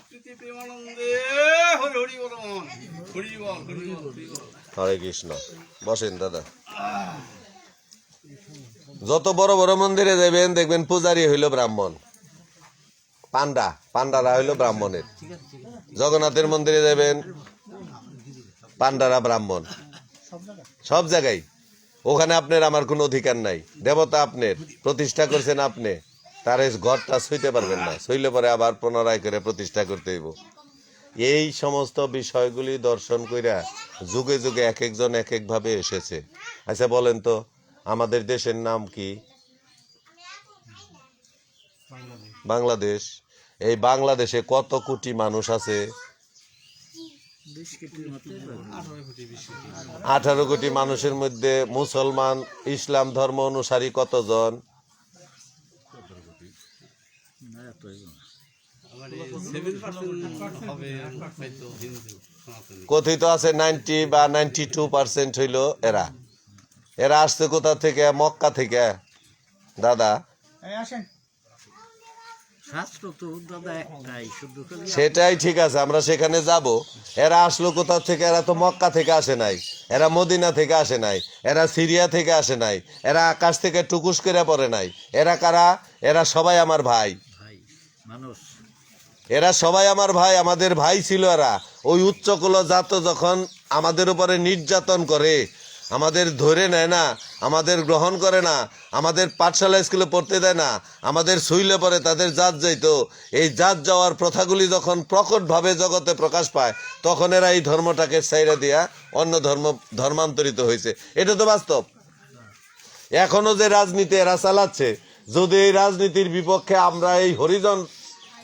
প্রীতি প্রেমানন্দে হরি হরি বলন। হরি বল হরি বল হরি বল।
হরে কৃষ্ণ। বসেন দাদা। যত বড় বড় মন্দিরে যাবেন দেখবেন পূজারী হইল ব্রাহ্মণ, পান্ডারা হইল ব্রাহ্মণের। জগন্নাথের মন্দিরে যাবেন, পান্ডারা ব্রাহ্মণ। সব জায়গায়। ওখানে আপনার আমার কোনো অধিকার নাই। দেবতা আপনার, প্রতিষ্ঠা করছেন আপনি, তার ঘরটা ছুঁইতে পারবেন না। ছুঁইলে পরে আবার পুনরায় করে প্রতিষ্ঠা করতে হইব। এই সমস্ত বিষয়গুলি দর্শন কইরা যুগে যুগে এক একজন এক একভাবে এসেছে। আচ্ছা বলেন তো, আমাদের দেশের নাম কি? বাংলাদেশ। এই বাংলাদেশে কত কোটি মানুষ আছে? 18 কোটি মানুষের মধ্যে মুসলমান, ইসলাম ধর্ম অনুসারী কতজন? কথিত আছে 90 বা 92% হইল এরা। এরা আসছে কোথা থেকে? মক্কা থেকে। দাদা সেটাই ঠিক আছে, আমরা সেখানে যাব। এরা আসলো কোথা থেকে? এরা তো মক্কা থেকে আসে নাই, এরা মদিনা থেকে আসে নাই, এরা সিরিয়া থেকে আসে নাই, এরা আকাশ থেকে টুকুস করে পড়ে নাই। এরা কারা? এরা সবাই আমার ভাই। এরা সবাই আমার ভাই, আমাদের ভাই ছিল এরা। ওই উচ্চকুল জাত যখন আমাদের উপরে নির্যাতন করে, আমাদের ধরে নেয় না, আমাদের গ্রহণ করে না, আমাদের পাঠশালা স্কুলে পড়তে দেয় না, আমাদের শুইলে পরে তাদের জাত যাইতো, এই জাত যাওয়ার প্রথাগুলি যখন প্রকটভাবে জগতে প্রকাশ পায়, তখন এরা এই ধর্মটাকে ছাইরা দিয়া অন্য ধর্মান্তরিত হয়েছে। এটা তো বাস্তব। এখনো যে রাজনীতি এরা চালাচ্ছে, যদি এই রাজনীতির বিপক্ষে আমরা এই হরিজন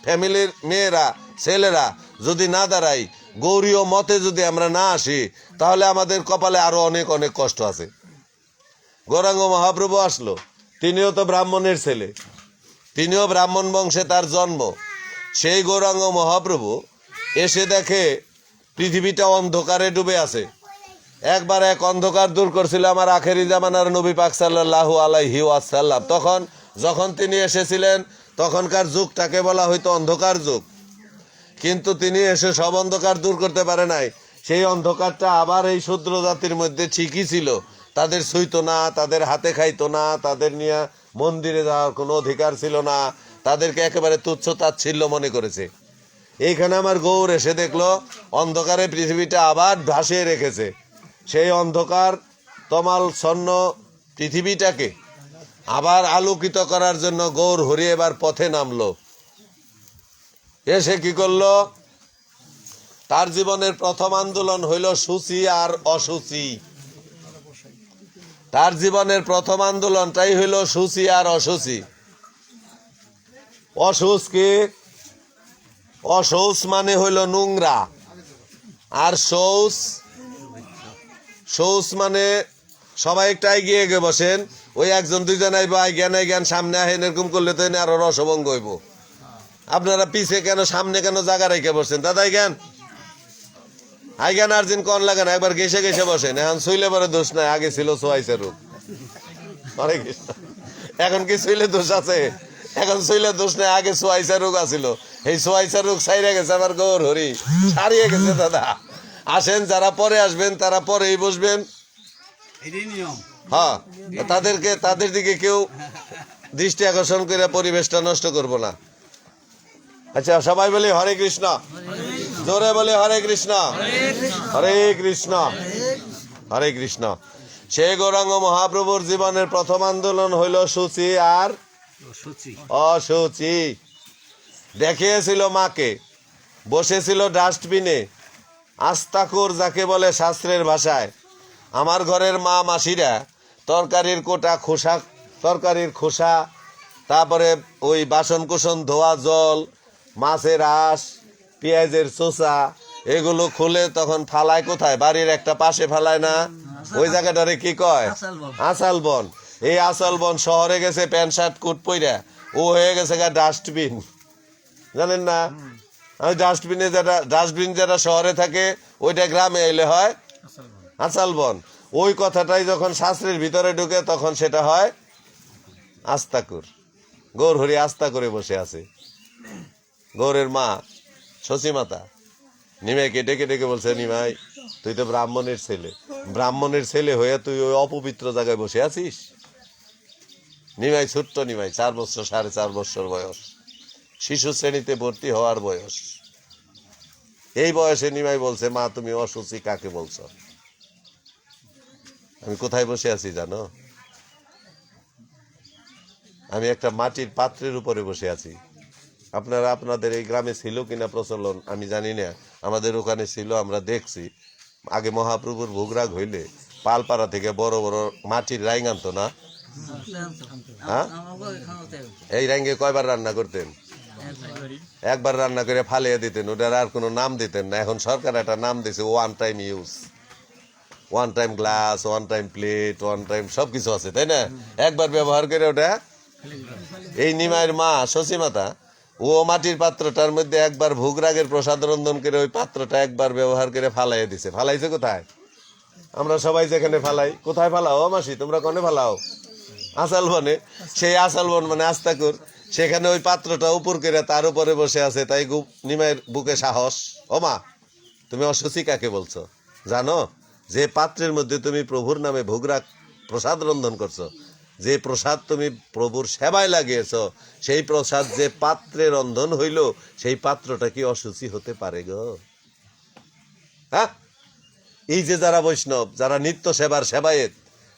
ফ্যামিলির মেয়েরা ছেলেরা যদি না দাঁড়াই, গৌরীয় মতে যদি আমরা না আসি, তাহলে আমাদের কপালে আরো অনেক অনেক কষ্ট আছে। গৌরাঙ্গ মহাপ্রভু আসলো, তিনিও তো ব্রাহ্মণের ছেলে, তিনিও ব্রাহ্মণ বংশে তার জন্ম। সেই গৌরাঙ্গ মহাপ্রভু এসে দেখে পৃথিবীটা অন্ধকারে ডুবে আছে। একবার এক অন্ধকার দূর করছিল আমার আখেরি জামানার নবী পাক সাল্লাল্লাহু আলাইহি ওয়াসাল্লাম। যখন তিনি এসেছিলেন, তখনকার যুগটাকে বলা হয়তো অন্ধকার যুগ, কিন্তু তিনি এসে সব অন্ধকার দূর করতে পারে নাই। সেই অন্ধকারটা আবার এই শূদ্র জাতির মধ্যে ঠিকই ছিল। তাদের ছুঁইতো না, তাদের হাতে খাইতো না, তাদের নিয়ে মন্দিরে যাওয়ার কোনো অধিকার ছিল না, তাদেরকে একেবারে তুচ্ছ তাচ্ছিল্য মনে করেছে। এইখানে আমার গৌর এসে দেখলো অন্ধকারে পৃথিবীটা আবার ভাসিয়ে রেখেছে। সেই অন্ধকার তমাল ছন্ন পৃথিবীটাকে আবার আলোকিত করার জন্য গৌর হরি এবার পথে নামলো। এসে কি করলো? তার জীবনের প্রথম আন্দোলন হইল সূচি আর অসুচি। তার জীবনের প্রথম আন্দোলনটাই হইল সূচি আর অসুচি। অসুচ কি? অশৌচ মানে হইল নোংরা, আর শৌচ মানে সবাই একটা এগিয়ে এগিয়ে বসেন, ওই একজন দুইজন আইব, আইজ্ঞান সামনে আহেন, এরকম করলে তো আরো রসভঙ্গ হইব। আপনারা পিছে কেন, সামনে কেন জায়গা রেখে বসছেন? দাদা আইজ্ঞান আর্জিন কন লাগে না, একবার ঘেসে ঘেসে বসেন। এখন শুইলে পরে দোষ নাই, আগে ছিল সোয়াইসের রূপ। হরে কৃষ্ণ। এখন কি শুইলে দোষ আছে? এখন শুইলে দোষ নাই, আগে সোয়াইসের রোগ আছিল। এই সোয়াইসের রোগ সাইরে গেছে আমার গৌর হরি, সারিয়ে গেছে। দাদা আসেন, যারা পরে আসবেন তারা পরেই বসবেন। হ্যাঁ, তাদের দিকে কেউ দৃষ্টি আকর্ষণ করে পরিবেশটা নষ্ট করব না। আচ্ছা, সবাই বলি হরে কৃষ্ণ, জোরে বলি হরে কৃষ্ণ, হরে কৃষ্ণ, হরে কৃষ্ণ। সেই গৌরাঙ্গ মহাপ্রভুর জীবনের প্রথম আন্দোলন হইল সূচি আর অসুচি। দেখিয়েছিল মাকে, বসেছিল ডাস্টবিনে, আস্তাকুর যাকে বলে শাস্ত্রের ভাষায়। আমার ঘরের মা মাসিরা তরকারির খোসা, তারপরে ওই বাসন কুসন ধোয়া জল, মাছের আঁশ, পেঁয়াজের চোষা, এগুলো খুলে তখন ফালায় কোথায়? বাড়ির একটা পাশে ফালায় না? ওই জায়গাটারে কি কয়? আসাল বন। এই আসাল বন শহরে গেছে প্যান্ট শার্ট কুট পইরা, ও হয়ে গেছে ডাস্টবিন। জানেন না? আমি ডাস্টবিন যেটা শহরে থাকে, ওইটা গ্রামে এলে হয় আসাল বন। ওই কথাটাই যখন শাস্ত্রের ভিতরে ঢুকে, তখন সেটা হয় আস্তাকুর। গৌর হরি আস্তা করে বসে আছে। গৌরের মা শশী মাতা নিমাইকে ডেকে ডেকে বলছে, নিমাই তুই তো ব্রাহ্মণের ছেলে হয়ে তুই ওই অপবিত্র জায়গায় বসে আছিস? নিমাই ছোট্ট নিমাই, 4 বছর 4.5 বছর বয়স, শিশু শ্রেণীতে ভর্তি হওয়ার বয়স। এই বয়সে নিমাই বলছে, মা তুমি অসুচি কাকে বলছো? আমি কোথায় বসে আছি জানো? আমি একটা মাটির পাত্রের উপরে বসে আছি। আপনাদের এই গ্রামে ছিল কিনা প্রচলন আমি জানি না, আমাদের ওখানে ছিল, আমরা দেখছি। আগে মহাপ্রভুর ভোগরাগ হইলে পালপাড়া থেকে বড় বড় মাটির রাইং আনতো না? হ্যাঁ, এই রাইঙ্গে কয়বার রান্না করতেন? একবার রান্না করে ফালিয়ে দিতেন, ওটার আর কোনো নাম দিতেন না। এখন সরকার একটা নাম দিয়েছে, one time use, one time glass, one time plate, one time সবকিছু আছে, তাই না? একবার ব্যবহার করে ওটা। এই নিমাইয়ের মা শশী মাতা ও মাটির পাত্রটার মধ্যে একবার ভোগরাগের প্রসাদ রন্ধন করে ওই পাত্রটা একবার ব্যবহার করে ফালাইয়ে দিছে। ফালাইছে কোথায়? আমরা সবাই যেখানে ফালাই, কোথায় ফালাও মাসি? তোমরা কোনে ফালাও? আসাল বনে। সেই আসাল বন মানে আস্তাকুর, সেখানে ওই পাত্রটা উপর করে তার উপরে বসে আছে। তাই নিমাইয়ের বুকে সাহস। ও মা, তুমি অসুচি কাকে বলছো জানো? যে পাত্রের মধ্যে তুমি প্রভুর নামে ভোগরাগ প্রসাদ রন্ধন করছো, যে প্রসাদ তুমি প্রভুর সেবায় লাগিয়েছ, সেই প্রসাদ যে পাত্রে রন্ধন হইল, সেই পাত্রটা কি অশুচি হতে পারে গো? হ্যাঁ, এই যে যারা বৈষ্ণব, যারা নিত্য সেবার সেবায়েত,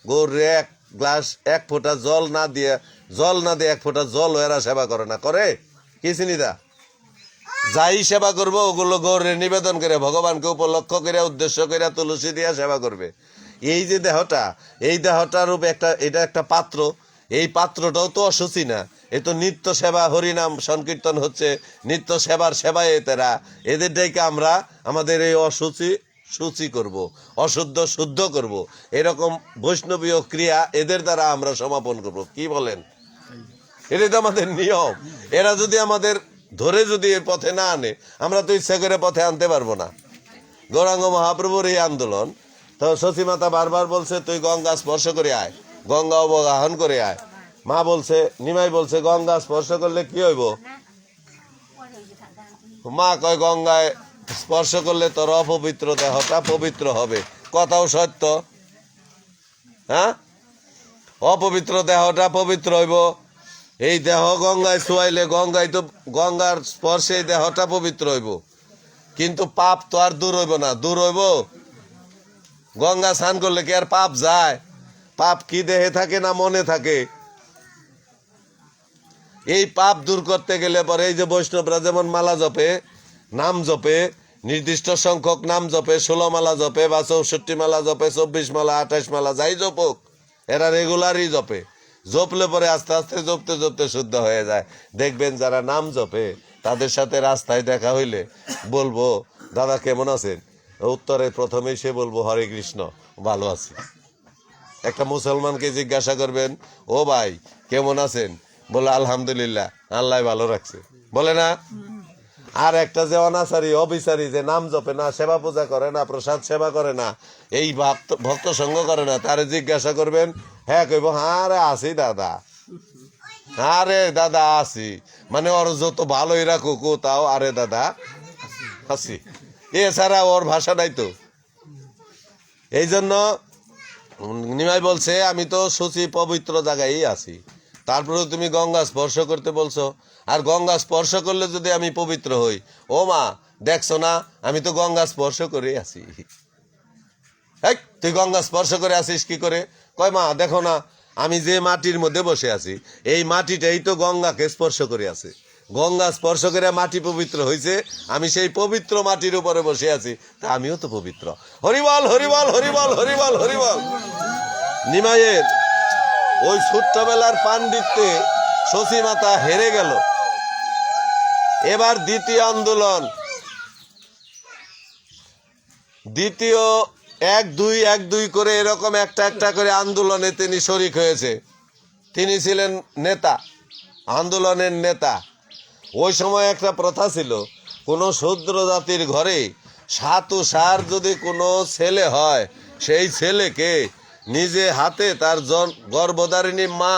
গৌরে এক গ্লাস এক ফোঁটা জল না দিয়ে এক ফোঁটা জল এরা সেবা করে না, করে কি চিনিদা? যাই সেবা করবো ওগুলো গৌরে নিবেদন করে, ভগবানকে উপলক্ষ করে, উদ্দেশ্য করে তুলসী দিয়া সেবা করবে। এই যে দেহটা, এই দেহটার রূপে এটা একটা পাত্র, এই পাত্রটাও তো অশুচি না, এ তো নিত্য সেবা, হরিনাম সংকীর্তন হচ্ছে, নিত্য সেবার সেবায়েত এরা, এদেরটাকে আমরা আমাদের এই অশুচি শুচি করব, অশুদ্ধ শুদ্ধ করব, এরকম বৈষ্ণবীয় ক্রিয়া এদের দ্বারা আমরা সমাপন করব। কি বলেন? এটাই তো আমাদের নিয়ম। এরা যদি আমাদের ধরে যদি এর পথে না আনে, আমরা তো ইচ্ছা করে পথে আনতে পারবো না। গৌরাঙ্গ মহাপ্রভুর এই আন্দোলন, তো সতীমাতা বারবার বলছে তুই গঙ্গা স্পর্শ করে আয়, গঙ্গা অবগাহন করে আয়। মা বলছে, নিমাই বলছে গঙ্গা স্পর্শ করলে কি হইব? মা কয় গঙ্গায় স্পর্শ করলে তোর অপবিত্র দেহটা পবিত্র হবে। কথাও সত্য। হ্যাঁ, অপবিত্র দেহটা পবিত্র হইব। এই দেহ গঙ্গায় ছোঁয়াইলে, গঙ্গার স্পর্শে দেহটা পবিত্র হইব, কিন্তু পাপ তো আর দূর হইব না। দূর হইব? গঙ্গা স্নান করলে কি আর পাপ যায়? পাপ কি দেহে থাকে না মনে থাকে? এই পাপ দূর করতে গেলে পরে এই যে বৈষ্ণবরা যেমন মালা জপে, নাম জপে, নির্দিষ্ট সংখ্যক নাম জপে, 16 মালা জপে বা 64 মালা জপে, 24 মালা, 28 মালা, যাই জপক, এরা রেগুলারই জপে। জপলে পরে আস্তে আস্তে জপতে জপতে শুদ্ধ হয়ে যায়। দেখবেন যারা নাম জপে, তাদের সাথে রাস্তায় দেখা হইলে বলবো, দাদা কেমন আছেন? উত্তরে প্রথমেই সে বলবো হরে কৃষ্ণ, ভালো আছি। একটা মুসলমানকে জিজ্ঞাসা করবেন, ও ভাই কেমন আছেন? বলে আলহামদুলিল্লাহ, আল্লাহ ভালো রাখছে, বলে না? আর একটা যে অনাচারী অবিচারী, যে নাম জপে না, সেবা পূজা করে না, প্রসাদ সেবা করে না, এই ভক্ত সঙ্গ করে না, তারে জিজ্ঞাসা করবেন, হ্যাঁ কইব আরে আছি দাদা, আরে দাদা আছি, মানে ওর যত ভালোই রাখুক তাও আরে দাদা আছি, এছাড়া ওর ভাষা নাই তো। এই জন্য নিমাই বলছে আমি তো শুচি পবিত্র জায়গায় আছি, তারপরে তুমি গঙ্গা স্পর্শ করতে বলছো, আর গঙ্গা স্পর্শ করলে যদি আমি পবিত্র হই, ও মা দেখছো না আমি তো গঙ্গা স্পর্শ করে আছি। তুই গঙ্গা স্পর্শ করে আসিস কি করে? কয় মা দেখো না আমি যে মাটির মধ্যে বসে আছি, এই মাটিটাই তো গঙ্গাকে স্পর্শ করে আছে, গঙ্গা স্পর্শ করে মাটি পবিত্র হয়েছে, আমি সেই পবিত্র মাটির উপরে বসে আছি, তা আমিও তো পবিত্র। হরিবল হরিবল হরিবল হরিবল হরিবল। নিমাইয়ের ওই ছোট্টবেলার পাণ্ডিত্যে সতীমাতা হেরে গেল। এবার দ্বিতীয় আন্দোলন, দ্বিতীয় 1-2 করে এরকম একটা করে আন্দোলনে তিনি শরিক হয়েছে। তিনি ছিলেন নেতা, আন্দোলনের নেতা। ওই সময় একটা প্রথা ছিল, কোনো শূদ্র জাতির ঘরে সার যদি কোনো ছেলে হয়, সেই ছেলেকে নিজে হাতে তার গর্ভধারিণী মা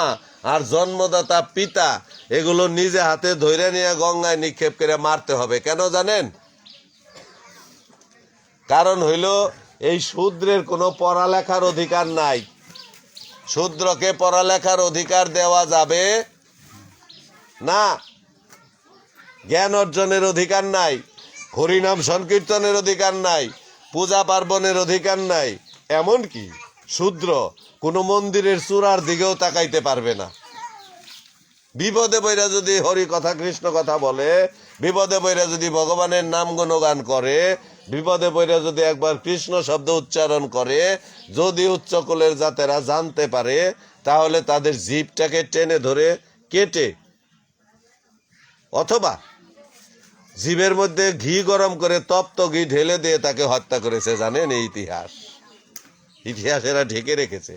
আর জন্মদাতা পিতা এগুলো নিজে হাতে ধরে নিয়ে গঙ্গায় নিক্ষেপ করে মারতে হবে। কেন জানেন? কারণ হইল এই শূদ্রের কোনো পড়ালেখার অধিকার নাই, শূদ্রকে পড়ালেখার অধিকার দেওয়া যাবে না, জ্ঞান অর্জনের অধিকার নাই, হরিনাম সংকীর্তনের অধিকার নাই, পূজা পার্বণের অধিকার নাই, এমনকি শূদ্র কোনো মন্দিরের চূড়ার দিকেও তাকাইতে পারবে না। বিপদে বইরা যদি হরি কথা কৃষ্ণ কথা বলে, বিপদে বইরা যদি ভগবানের নাম গুণগান করে, বিপদে বইরা যদি একবার কৃষ্ণ শব্দ উচ্চারণ করে, যদি উচ্চকুলের জাতেরা জানতে পারে, তাহলে তাদের জিভটাকে টেনে ধরে কেটে অথবা জিভের মধ্যে ঘি গরম করে তপ্ত ঘি ঢেলে দিয়ে তাকে হত্যা করেছে। জানেন এই ইতিহাস এরা ঢেকে রেখেছে।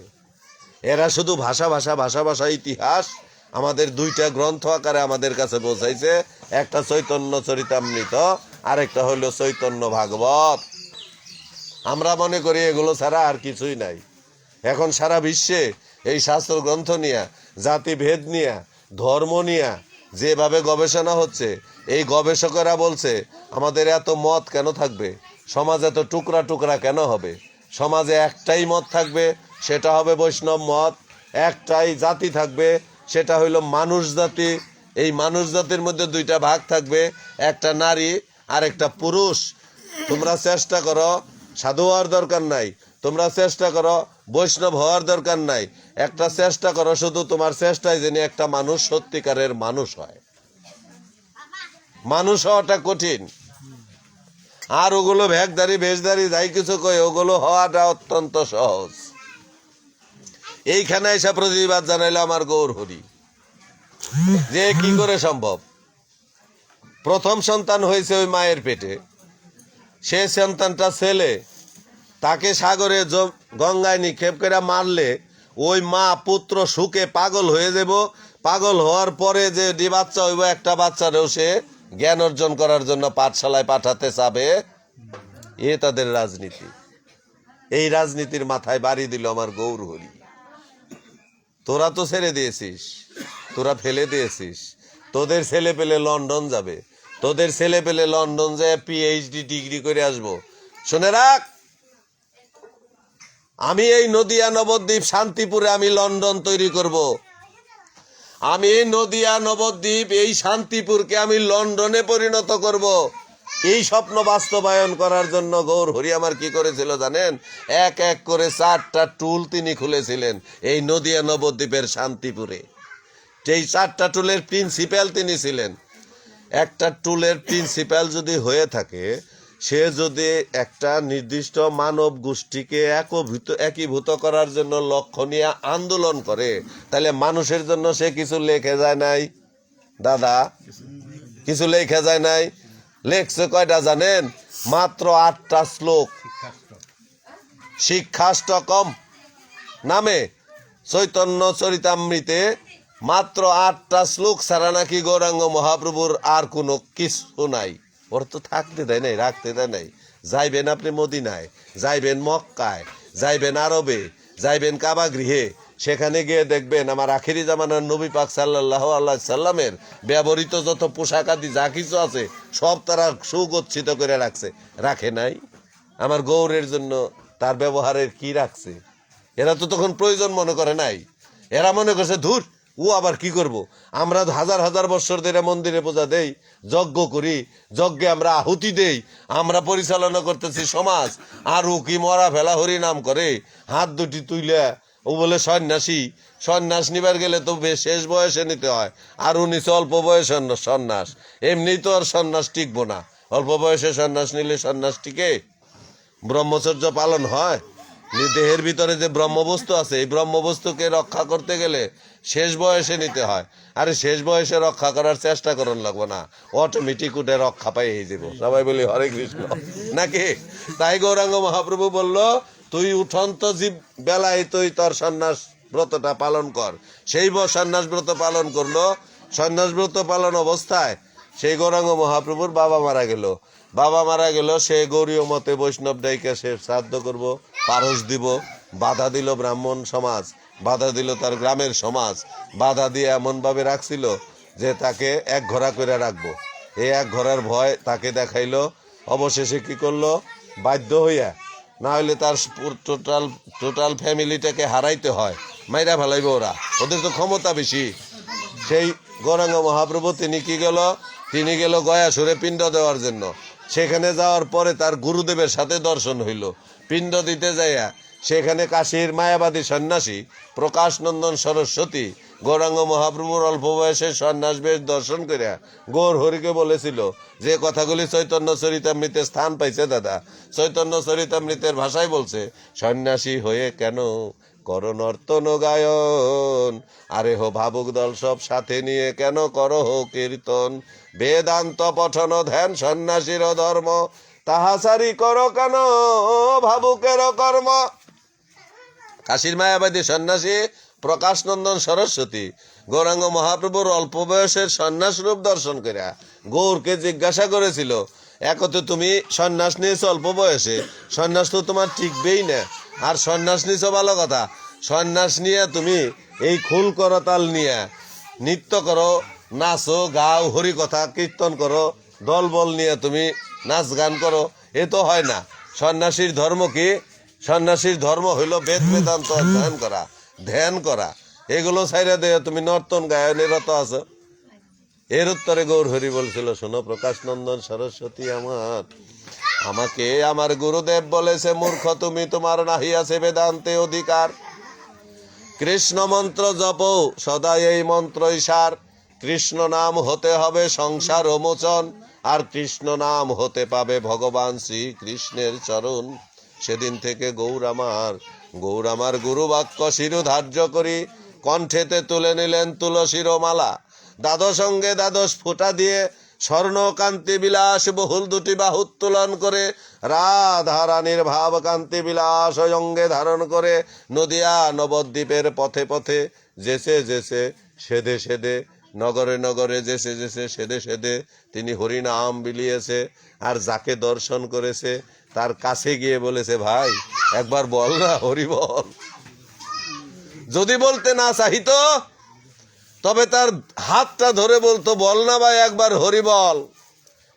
এরা শুধু ভাষা ইতিহাস আমাদের 2টা গ্রন্থ আকারে আমাদের কাছে পৌঁছাইছে, একটা চৈতন্য চরিতামৃত, আরেকটা হইল চৈতন্য ভাগবত। আমরা মনে করি এগুলো ছাড়া আর কিছুই নাই। এখন সারা বিশ্বে এই শাস্ত্র গ্রন্থ নিয়ে, জাতিভেদ নিয়ে, ধর্ম নিয়ে যেভাবে গবেষণা হচ্ছে, এই গবেষকেরা বলছে আমাদের এত মত কেন থাকবে, সমাজ এত টুকরা টুকরা কেন হবে, সমাজে একটাই মত থাকবে, সেটা হবে বৈষ্ণব মত, একটাই জাতি থাকবে, সেটা হইল মানুষ জাতি। এই মানুষ জাতির মধ্যে দুইটা ভাগ থাকবে, একটা নারী আর একটা পুরুষ। তোমরা চেষ্টা করো, সাধু হওয়ার দরকার নাই, তোমরা চেষ্টা করো বৈষ্ণব হওয়ার দরকার নাই, একটা চেষ্টা করো শুধু তোমার চেষ্টায় যেন একটা মানুষ সত্যিকারের মানুষ হয়। মানুষ হওয়াটা কঠিন, আর ওগুলো ভেকদারি বেশদারি যাই কিছু কয় ওগুলো হওয়াটা অত্যন্ত সহজ। এইখানে এসে প্রতিবাদ জানাইলো আমার গৌর হরি যে কি করে সম্ভব। প্রথম সন্তান হয়েছে ওই মায়ের পেটে, সে সন্তানটা ছেলে, তাকে সাগরে গঙ্গায় নিক্ষেপ করে মারলে ওই মা পুত্র সুখে পাগল হয়ে যাব। পাগল হওয়ার পরে যে বাচ্চা হইব, একটা বাচ্চারেও সে জ্ঞান অর্জন করার জন্য পাঠশালায় পাঠাতে চাবে। এ তাদের রাজনীতি। এই রাজনীতির মাথায় বাড়ি দিল আমার গৌর হরি। তোরা তো ছেড়ে দিয়েছিস, তোরা ফেলে দিয়েছিস, তোদের ছেলে পেলে লন্ডন যাবে, তোদের ছেলে পেলে লন্ডন যায় পিএইচডি ডিগ্রি করে আসবো। শুনে রাখ, আমি এই নদিয়া নবদ্বীপ শান্তিপুরে আমি লন্ডন তৈরি করব। আমি এই নদিয়া নবদ্বীপ এই শান্তিপুরকে আমি লন্ডনে পরিণত করব। এই স্বপ্ন বাস্তবায়ন করার জন্য গৌর হরি আমার কি করেছিল জানেন? এক এক করে 4টা টুল তিনি খুলেছিলেন এই নদিয়া নবদ্বীপের শান্তিপুরে। এই 4টা টুলের প্রিন্সিপাল তিনি ছিলেন। একটা টুলের প্রিন্সিপাল যদি হয়ে থাকে, সে যদি একটা নির্দিষ্ট মানব গোষ্ঠীকে একীভূত করার জন্য লক্ষ্য নিয়ে আন্দোলন করে, তাহলে মানুষের জন্য সে কিছু লেখে যায় নাই? দাদা, কিছু লেখা যায় নাই? লেখছে কয়টা জানেন? মাত্র 8টা শ্লোক। শিক্ষাষ্টকম নামে চৈতন্য চরিতামৃতে মাত্র 8টা শ্লোক ছাড়া নাকি গৌরাঙ্গ মহাপ্রভুর আর কোনো কিছু নাই। ওর তো থাকতে দেয় নাই, রাখতে দেয় নাই। যাইবেন আপনি মদিনায়, যাইবেন মক্কায়, যাইবেন আরবে, যাইবেন কাবা গৃহে, সেখানে গিয়ে দেখবেন আমার আখিরি জামানার নবী পাক সাল্লাল্লাহু আলাইহি সাল্লামের ব্যবহৃত যত পোশাক আদি যা কিছু আছে সব তারা সুগচ্ছিত করে রাখছে। রাখে নাই? আমার গৌরের জন্য তার ব্যবহারের কি রাখছে? এরা তো তখন প্রয়োজন মনে করে নাই। এরা মনে করছে ধুর, ও আবার কি করব, আমরা হাজার হাজার বছর ধরে মন্দিরে পূজা দেই, যজ্ঞ করি, যজ্ঞে আমরা আহুতি দেই, আমরা পরিচালনা করতেছি সমাজ, আর ও কি মরা ফেলা হরি নাম করে হাত দুটি তুইলে ও বলে সন্ন্যাসী। সন্ন্যাস নিবার গেলে তো শেষ বয়সে নিতে হয়, আর ও নিচে অল্প বয়সে সন্ন্যাস। এমনি তো আর সন্ন্যাস টিকবো না, অল্প বয়সে সন্ন্যাস নিলে সন্ন্যাস টিকে? ব্রহ্মচর্য পালন হয়? দেহের ভিতরে যে ব্রহ্মবস্তু আছে, এই ব্রহ্মবস্তুকে রক্ষা করতে গেলে শেষ বয়সে নিতে হয়। আরে শেষ বয়সে রক্ষা করার চেষ্টা করুন লাগবো না, অটোমেটিক উঠে রক্ষা পাই যাব। সবাই বলি হরে কৃষ্ণ নাকি? তাই গৌরাঙ্গ মহাপ্রভু বলল, তুই উঠন্ত জীব বেলায় তুই তোর সন্ন্যাস ব্রতটা পালন কর। সেই সন্ন্যাস ব্রত পালন করলো। সন্ন্যাস ব্রত পালন অবস্থায় সেই গৌরাঙ্গ মহাপ্রভুর বাবা মারা গেল। বাবা মারা গেল, সে গৌরীয় মতে বৈষ্ণব ডাইকে সে শ্রাদ্ধ করব, পারস দিব। বাধা দিল ব্রাহ্মণ সমাজ, বাধা দিল তার গ্রামের সমাজ, বাধা দিয়ে এমনভাবে রাখছিল যে তাকে এক ঘোড়া করে রাখবো। এই এক ঘোড়ার ভয় তাকে দেখাইলো। অবশেষে কি করলো? বাধ্য হইয়া, না হইলে তার টোটাল ফ্যামিলিটাকে হারাইতে হয়, মাইরা ফেলাইব ওরা, ওদের তো ক্ষমতা বেশি। সেই গৌরাঙ্গ মহাপ্রভু তিনি গেল গয়াসুরে পিণ্ড দেওয়ার জন্য। সেখানে যাওয়ার পরে তার গুরুদেবের সাথে দর্শন হইল। পিণ্ড দিতে যাইয়া সেখানে কাশীর মায়াবাদী সন্ন্যাসী প্রকাশ নন্দন সরস্বতী গৌরাঙ্গ মহাপ্রভুর অল্প বয়সে সন্ন্যাস বেশ দর্শন করিয়া গৌর হরিকে বলেছিল যে কথাগুলি চৈতন্য চরিতামৃতে স্থান পাইছে। দাদা, চৈতন্য চরিতামৃতের ভাষায় বলছে, সন্ন্যাসী হয়ে কেন করো নর্তন গায়ন, আরে হো ভাবুক দল সব সাথে নিয়ে কেন করো হো কীর্তন, বেদান্ত পঠন ধ্যান সন্ন্যাসীর ধর্ম, তাহা সারি করো কেন ভাবুকের কর্ম। কাশীর মায়াবাদী সন্ন্যাসী প্রকাশ নন্দন সরস্বতী গৌরাঙ্গ মহাপ্রভুর অল্প বয়সের সন্ন্যাস রূপ দর্শন করিয়া গৌরকে জিজ্ঞাসা করেছিল, একতে তুমি সন্ন্যাস নিয়েছো অল্প বয়সে, সন্ন্যাস তো তোমার টিকবেই না, আর সন্ন্যাস নিয়েছো ভালো কথা, সন্ন্যাস নিয়ে তুমি এই খুল করতাল নিয়ে নৃত্য করো, নাচো, গাও, হরি কথা কীর্তন করো, দল বল নিয়ে তুমি নাচ গান করো, এ তো হয় না। সন্ন্যাসীর ধর্ম কি? সন্ন্যাসীর ধর্ম হইল বেদ বেদান্ত অধ্যয়ন করা। ধ্যান করা, এগুলো ছাইরা দেয় তুমি নর্তন গায়নে রত আছো। এর উত্তরে গৌর হরি বলছিল, শোনো প্রকাশ নন্দন সরস্বতী আমার, আমাকে আমার গুরুদেব বলেছে, মূর্খ তুমি, তোমার নাহি আছে বেদান্তে অধিকার। কৃষ্ণ মন্ত্র জপ সদাই এই মন্ত্রই সার, কৃষ্ণ নাম হতে হবে সংসার ও মোচন, আর কৃষ্ণ নাম হতে পাবে ভগবান শ্রী কৃষ্ণের চরণ। সেদিন থেকে গৌর আমার গুরু বাক্য শিরোধার্য করি, কণ্ঠেতে তুলে নিলেন তুলসীর মালা, দ্বাদশ অঙ্গে দ্বাদশ ফোঁটা দিয়ে স্বর্ণ কান্তি বিলাস বহুল দুটি বাহু উত্তোলন করে, রাধা রানীর ভাব কান্তি বিলাস অঙ্গে ধারণ করে, নদিয়া নবদ্বীপের পথে পথে যেসে যেসে সেদে সেদে, নগরে নগরে যেসে যেসে সেদে সেদে তিনি হরিনাম বিলিয়েছে। আর যাকে দর্শন করেছে তার কাছে গিয়ে বলেছে, ভাই একবার বল না হরি বল। যদি বলতে না চাহিত তবে তার হাতটা ধরে বলতো, বল না ভাই একবার হরি বল।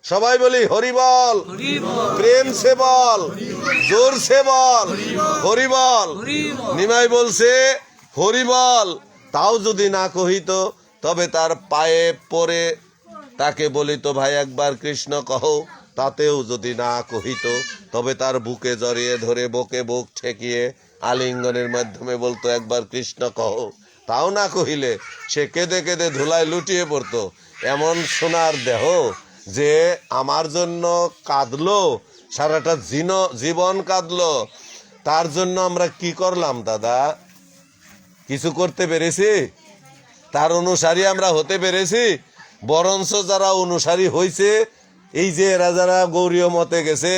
সবাই বলি হরি বল, প্রেম সে বল, জোর সে বল, হরি বল। নিমাই বলছে হরি বল, তাও যদি না কহিত তবে তার পায়ে পড়ে তাকে বলিত, ভাই একবার কৃষ্ণ কহো। তাতেও যদি না কহিত তবে তার বুকে জড়িয়ে ধরে বুকে বুক ঠেকিয়ে আলিঙ্গনের মাধ্যমে বলতো, একবার কৃষ্ণ কহো। তাও না কহিলে সে কেঁদে কেঁদে ধুলায় লুটিয়ে পড়তো। এমন সোনার দেহ যে আমার জন্য কাঁদলো, সারাটা জীবন কাঁদলো, তার জন্য আমরা কি করলাম দাদা? কিছু করতে পেরেছি? তার অনুসারী আমরা হতে পেরেছি? বরঞ্চ যারা অনুসারী হয়েছে, এই যে এরা যারা গৌরীয় মতে গেছে,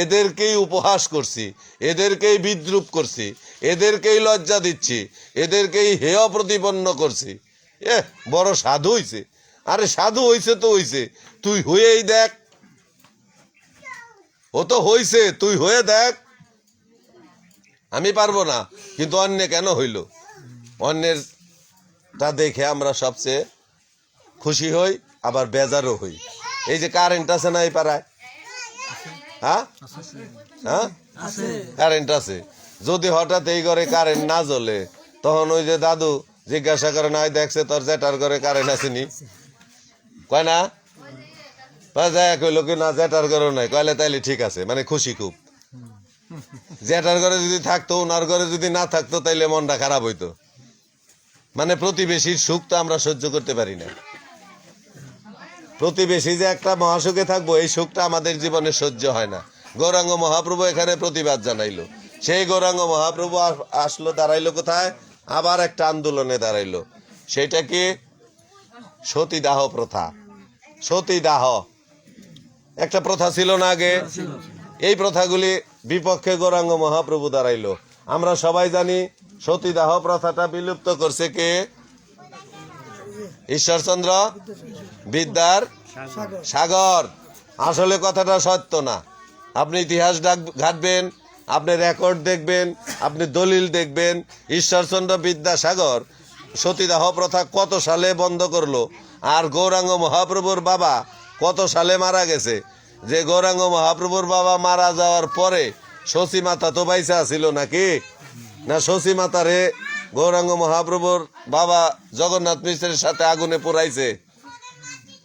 এদেরকেই উপহাস করছি, এদেরকেই বিদ্রুপ করছি, এদেরকেই লজ্জা দিচ্ছি, এদেরকেই হেয় প্রতিপন্ন করছি। বড় সাধু হইছে। আরে সাধু হইছে তো হইছে, তুই হয়েই দেখ। ও তো হইছে, তুই হয়ে দেখ। আমি পারবো না, কিন্তু অন্য কেন হইল? অন্যেরটা দেখে আমরা সবচেয়ে খুশি হই, আবার বেজারও হই। এই যে কারেন্ট আছে না এই পাড়ায়, হ্যাঁ হ্যাঁ কারেন্ট আছে, যদি হঠাৎ এই ঘরে কারেন্ট না জ্বলে, তখন ওই যে দাদু জিজ্ঞাসা করে, না দেখছে তোর জেঠার ঘরে কারেন্ট আসেনি? কয় না? কইল কি না জেঠার ঘরে নাই, কয়লে তাইলে ঠিক আছে, মানে খুশি খুব। জেঠার ঘরে যদি থাকতো, ওনার ঘরে যদি না থাকতো, তাইলে মনটা খারাপ হইতো। মানে প্রতিবেশীর সুখ তো আমরা সহ্য করতে পারি না। প্রতিবেশী যে একটা মহাসুখে থাকবো, এই সুখটা আমাদের জীবনে সহ্য হয় না। গৌরাঙ্গ মহাপ্রভু এখানে প্রতিবাদ জানাইলো। সেই গৌরাঙ্গ মহাপ্রভু আসলো, দাঁড়াইলো কোথায়? আবার একটা আন্দোলনে দাঁড়াইলো। সেটা কি? সতীদাহ প্রথা। সতীদাহ একটা প্রথা ছিল না আগে? এই প্রথাগুলি বিপক্ষে গৌরাঙ্গ মহাপ্রভু দাঁড়াইলো। আমরা সবাই জানি সতীদাহ প্রথাটা বিলুপ্ত করছে কে? ঈশ্বরচন্দ্র বিদ্যার সাগর। আসলে কথাটা সত্য না। আপনি ইতিহাস ঘাটবেন, আপনি রেকর্ড দেখবেন, আপনি দলিল দেখবেন। ঈশ্বরচন্দ্র বিদ্যাসাগর সতীদাহ প্রথা কত সালে বন্ধ করলো, আর গৌরাঙ্গ মহাপ্রভুর বাবা কত সালে মারা গেছে। যে গৌরাঙ্গ মহাপ্রভুর বাবা মারা যাওয়ার পরে শশী মাতা তো বাইসা ছিল নাকি? না, শশী মাতারে গৌরাঙ্গ মহাপ্রভুর বাবা জগন্নাথ মিশ্রের সাথে আগুনে পোড়াইছে।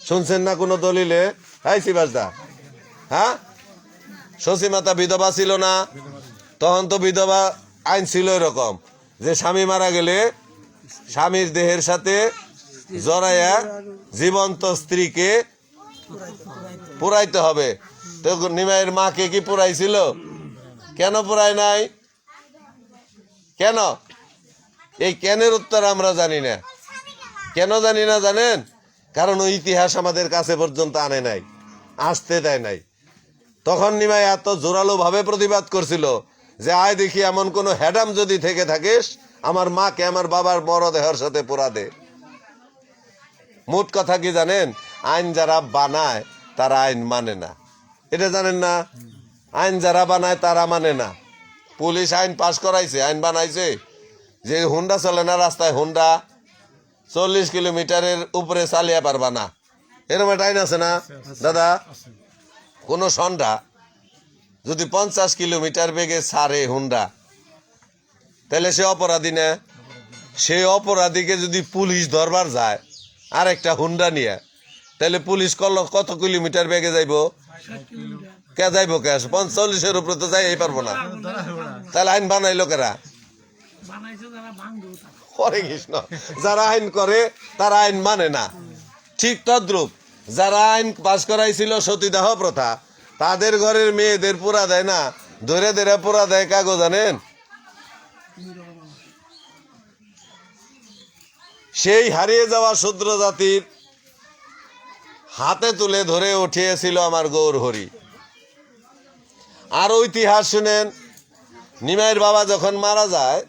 শুনছেন না কোনো দলিলে? হাইছি বাসদা, হ্যাঁ? শশী মাতা বিধবা ছিল না? তখন তো বিধবা আইন ছিল এরকম যে স্বামী মারা গেলে স্বামীর দেহের সাথে জড়াইয়া জীবন্ত স্ত্রীকে পোড়াইতে হবে। তো নিমাইয়ের মাকে কি পোড়াইছিল? কেন পোড়ায় নাই? কেন? এই কেনের উত্তর আমরা জানি না। কেন জানি না জানেন? কারণ ওই ইতিহাস আমাদের কাছে পর্যন্ত আনে নাই, আসতে দেয় নাই। তখন নিমাই এত জোরালো ভাবে প্রতিবাদ করছিল যে আয় দেখি এমন কোন হ্যাডাম যদি থেকে থাকিস, আমার মাকে আমার বাবার মরদেহের সাথে পোড়া দে। মোট কথা কি জানেন? আইন যারা বানায় তারা আইন মানে না, এটা জানেন না? আইন যারা বানায় তারা মানে না। পুলিশ আইন পাশ করাইছে, আইন বানাইছে যে হুন্ডা চলে না রাস্তায়, হুন্ডা 40 কিলোমিটারের উপরে চালিয়ে পারবা না, এরকম একটা আইন আছে না দাদা? কোন সন্ধ্যা যদি 50 কিলোমিটার বেগে ছাড়ে হুন্ডা, তাহলে সে অপরাধী না? সেই অপরাধীকে যদি পুলিশ ধরবার যায় আর একটা হুন্ডা নিয়ে, তাহলে পুলিশ কত কিলোমিটার বেগে যাইব? কে যাইব? কে 45-এর উপরে তো যাই পারবো না। তাহলে আইন বানাইলো কেরা? হরে কৃষ্ণ। যারা আইন করে তারা আইন মানে না। ঠিক তদ্রুপ যারা আইন পাস করাইছিল সতীদাহ প্রথা, তাদের ঘরের মেয়েদের পুরা দেয় না, ধরে ধরে পুরা দেয় কাগজ, জানেন? সেই হারিয়ে যাওয়া শূদ্র জাতির হাতে তুলে ধরে উঠিয়েছিল আমার গৌর হরি। আরো ইতিহাস শুনেন, নিমাইয়ের বাবা যখন মারা যায়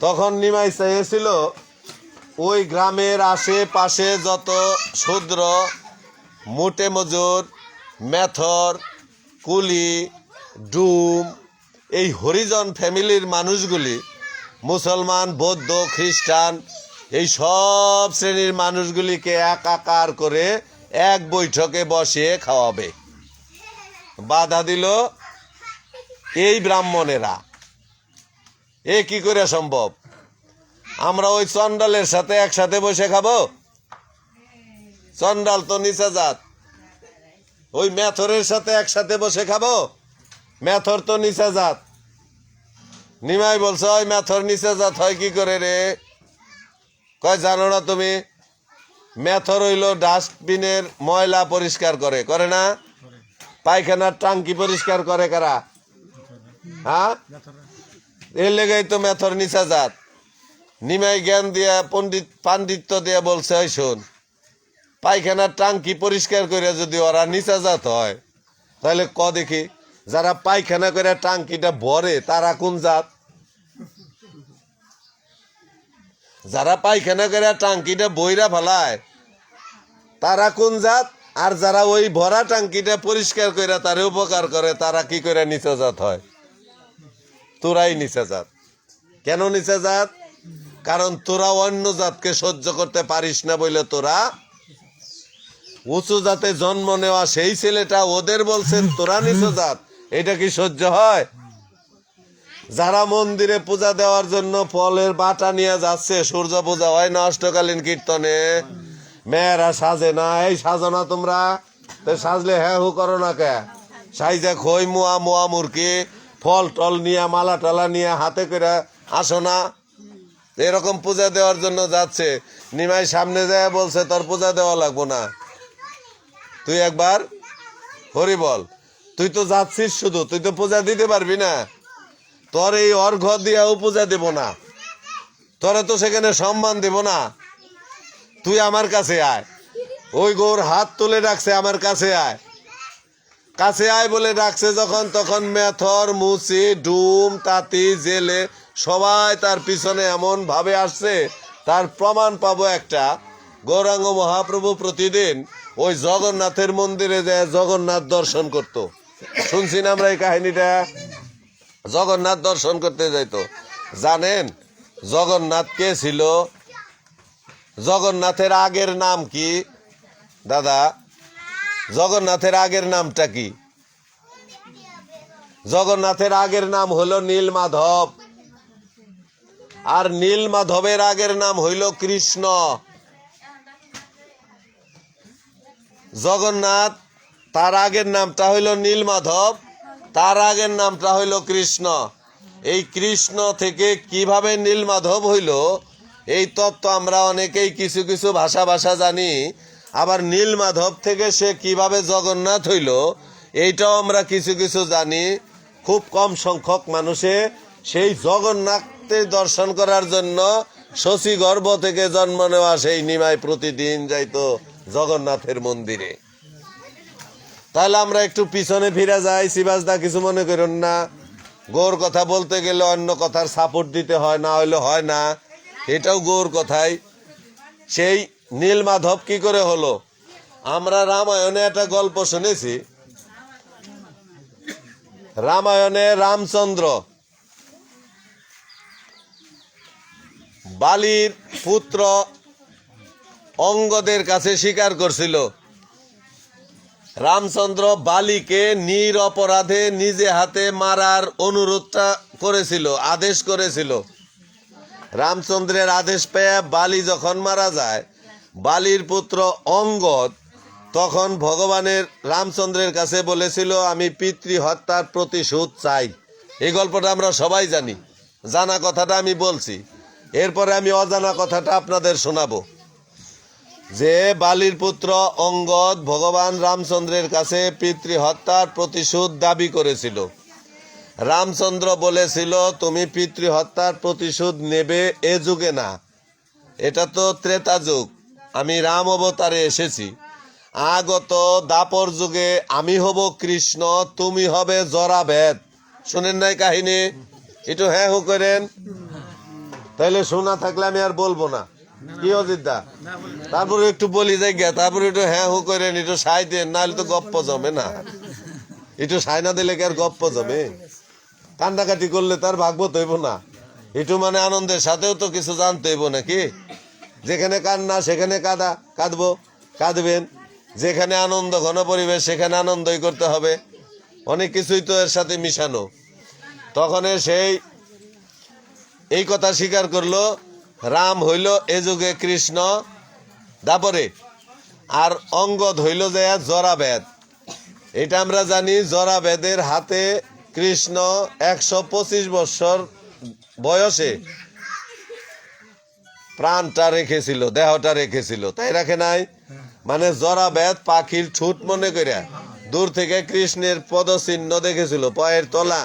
তখন নিমাই চেয়েছিল ওই গ্রামের আশেপাশে যত শূদ্র, মোটে মজুর, মেথর, কুলি, ডুম, এই হরিজন ফ্যামিলির মানুষগুলি, মুসলমান, বৌদ্ধ, খ্রিস্টান, এই সব শ্রেণীর মানুষগুলিকে একাকার করে এক বৈঠকে বসিয়ে খাওয়াবে। বাধা দিল এই ব্রাহ্মণেরা। এ কি করে সম্ভব? আমরা ওই চন্ডালের সাথে একসাথে বসে খাবো? চন্ডাল তো নিচা জাত। ওই মেথরের সাথে একসাথে বসে খাবো? মেথর তো নিচা জাত। নিমাই বলছে ওই মেথর নিচা জাত হয় কি করে রে? কয় জানো না তুমি? মেথর হইল ডাস্টবিনের ময়লা পরিষ্কার করে, করে না? পায়খানার টাঙ্কি পরিষ্কার করে কারা? হ্যাঁ, এর লেগেই তো মেথর নিচা জাত। নিমাই জ্ঞান দিয়া পাণ্ডিত্য দিয়া বলছে, ওই শোন, পায়খানার টাঙ্কি পরিষ্কার করে যদি ওরা নিচা জাত হয়, তাহলে দেখি যারা পায়খানা করে টাঙ্কিটা ভরে তারা কোন জাত? যারা পায়খানা করে টাঙ্কিটা বইরা ফেলায় তারা কোন জাত? আর যারা ওই ভরা টাঙ্কিটা পরিষ্কার করে তার উপকার করে তারা কি করে নিচা জাত হয়? তোরাই নিচা জাত। কেন নিচা জাত? কারণ তোরা অন্য জাতকে সহ্য করতে পারিস না বলে তোরা উঁচু জাতে জন্ম নেওয়া সেই ছেলেটা ওদের বলছেন তোরা নিচু জাত। এটা কি সহ্য হয়? যারা মন্দিরে পূজা দেওয়ার জন্য ফলের বাটা নিয়ে যাচ্ছে, সূর্য পূজা হয় না অষ্টকালীন কীর্তনে, মেয়েরা সাজে না। এই সাজো না তোমরা? সাজলে হ্যাঁ হু করো না কে? সাইজা খই মোয়া মোয়া মুরকি ফল টল নিয়ে মালা টালা নিয়ে হাতে করে আসো না? এরকম পূজা দেওয়ার জন্য যাচ্ছে। নিমাই সামনে যায় বলছে তোর পূজা দেওয়া লাগবো না, তুই একবার হরি বল। তুই তো যাচ্ছিস শুধু, তুই তো পূজা দিতে পারবি না। তোর এই অর্ঘ্য দিয়েও পূজা দেব না, তোরে তো সেখানে সম্মান দেব না। তুই আমার কাছে আয়। ওই গৌর হাত তুলে ডাকছে আমার কাছে আয়, কাছে আয় বলে ডাকছে যখন, তখন মেথর, মুচি, ডুম, তাঁতি, জেলে সবাই তার পিছনে এমন ভাবে আসছে। তার প্রমাণ পাবো একটা, গৌরাঙ্গ মহাপ্রভু প্রতিদিন ওই জগন্নাথের মন্দিরে যায় জগন্নাথ দর্শন করত। শুনছি না আমরা এই কাহিনীটা? জগন্নাথ দর্শন করতে যাইতো। জানেন জগন্নাথ কে ছিল? জগন্নাথের আগের নাম কি দাদা? জগন্নাথের আগের নামটা কি? জগন্নাথের আগের নাম হলো নীলমাধব, আর নীলমাধবের আগের নাম হইল কৃষ্ণ। জগন্নাথ তার আগের নামটা হইল নীলমাধব, তার আগের নামটা হইল কৃষ্ণ। এই কৃষ্ণ থেকে কিভাবে নীলমাধব হইল এই তত্ত্ব আমরা অনেকেই কিছু কিছু ভাষা জানি। আবার নীলমাধব থেকে সে কিভাবে জগন্নাথ হইল এইটাও আমরা কিছু কিছু জানি। খুব কম সংখ্যক মানুষে সেই জগন্নাথের দর্শন করার জন্য শশী গর্ভ থেকে জন্ম নেওয়া সেই নিমাই প্রতিদিন যাইতো জগন্নাথের মন্দিরে। তাহলে আমরা একটু পিছনে ফিরে যাই। শিবাজদা কিছু মনে করেন না, গৌর কথা বলতে গেলে অন্য কথার সাপোর্ট দিতে হয়, না হইলে হয় না। এটাও গৌর কথাই। সেই নীলমাধব কি করে হলো? আমরা রামায়ণে একটা গল্প শুনেছি। রামায়ণে রামচন্দ্র বালির পুত্র অঙ্গদের কাছে স্বীকার করছিল। রামচন্দ্র বালিকে নিরপরাধে নিজে হাতে মারার অনুরোধটা করেছিল, আদেশ করেছিল। রামচন্দ্রের আদেশ পেয়ে বালি যখন মারা যায়, বালির পুত্র অঙ্গদ তখন ভগবানের রামচন্দ্রের কাছে বলেছিল, আমি পিতৃ হত্যার প্রতিশোধ চাই। এই গল্পটা আমরা সবাই জানি, জানা কথাটা আমি বলছি, এরপরে আমি অজানা কথাটা আপনাদের শোনাবো। যে বালির পুত্র অঙ্গদ ভগবান রামচন্দ্রের কাছে পিতৃ হত্যার প্রতিশোধ দাবি করেছিল। রামচন্দ্র বলেছিল, তুমি পিতৃ হত্যার প্রতিশোধ নেবে এ যুগে না, এটা তো ত্রেতা যুগ, আমি রাম অবতারে এসেছি। আগত দাপর যুগে আমি হব কৃষ্ণ, তুমি হবে জরাভেদ। শুনেন নাই কাহিনী? একটু হ্যাঁ হু করেন, তাইলে শোনা থাকলে আমি আর বলবো না। কি অজিতদা? তারপরে একটু বলি যাই গিয়া, তারপরে একটু হ্যাঁ হু করেন, একটু সাই দেন, নাহলে তো গপ্প জমে না। একটু সাই না দিলে কি আর গপ্প জমে? কান্দাকাটি করলে তার ভাগবত হইব না। একটু মানে আনন্দের সাথেও তো কিছু জানতে হইব নাকি? যেখানে কান্না সেখানে কাঁদবেন, যেখানে আনন্দ ঘন পরিবেশ সেখানে আনন্দই করতে হবে। অনেক কিছুই তো এর সাথে মিশানো। তখন সেই এই কথা স্বীকার করলো, রাম হইল এ যুগে কৃষ্ণ দাপরে, আর অঙ্গদ হইল যে জরাভেদ। এটা আমরা জানি, জরাভেদের হাতে কৃষ্ণ 125 বৎসর বয়সে প্রাণটা রেখেছিল, দেহটা রেখেছিল, তাই রাখে নাই? মানে জরাভেদ পাখির ঠুট মনে করিয়া দূর থেকে কৃষ্ণের পদচিহ্ন দেখেছিল, পায়ের তলা,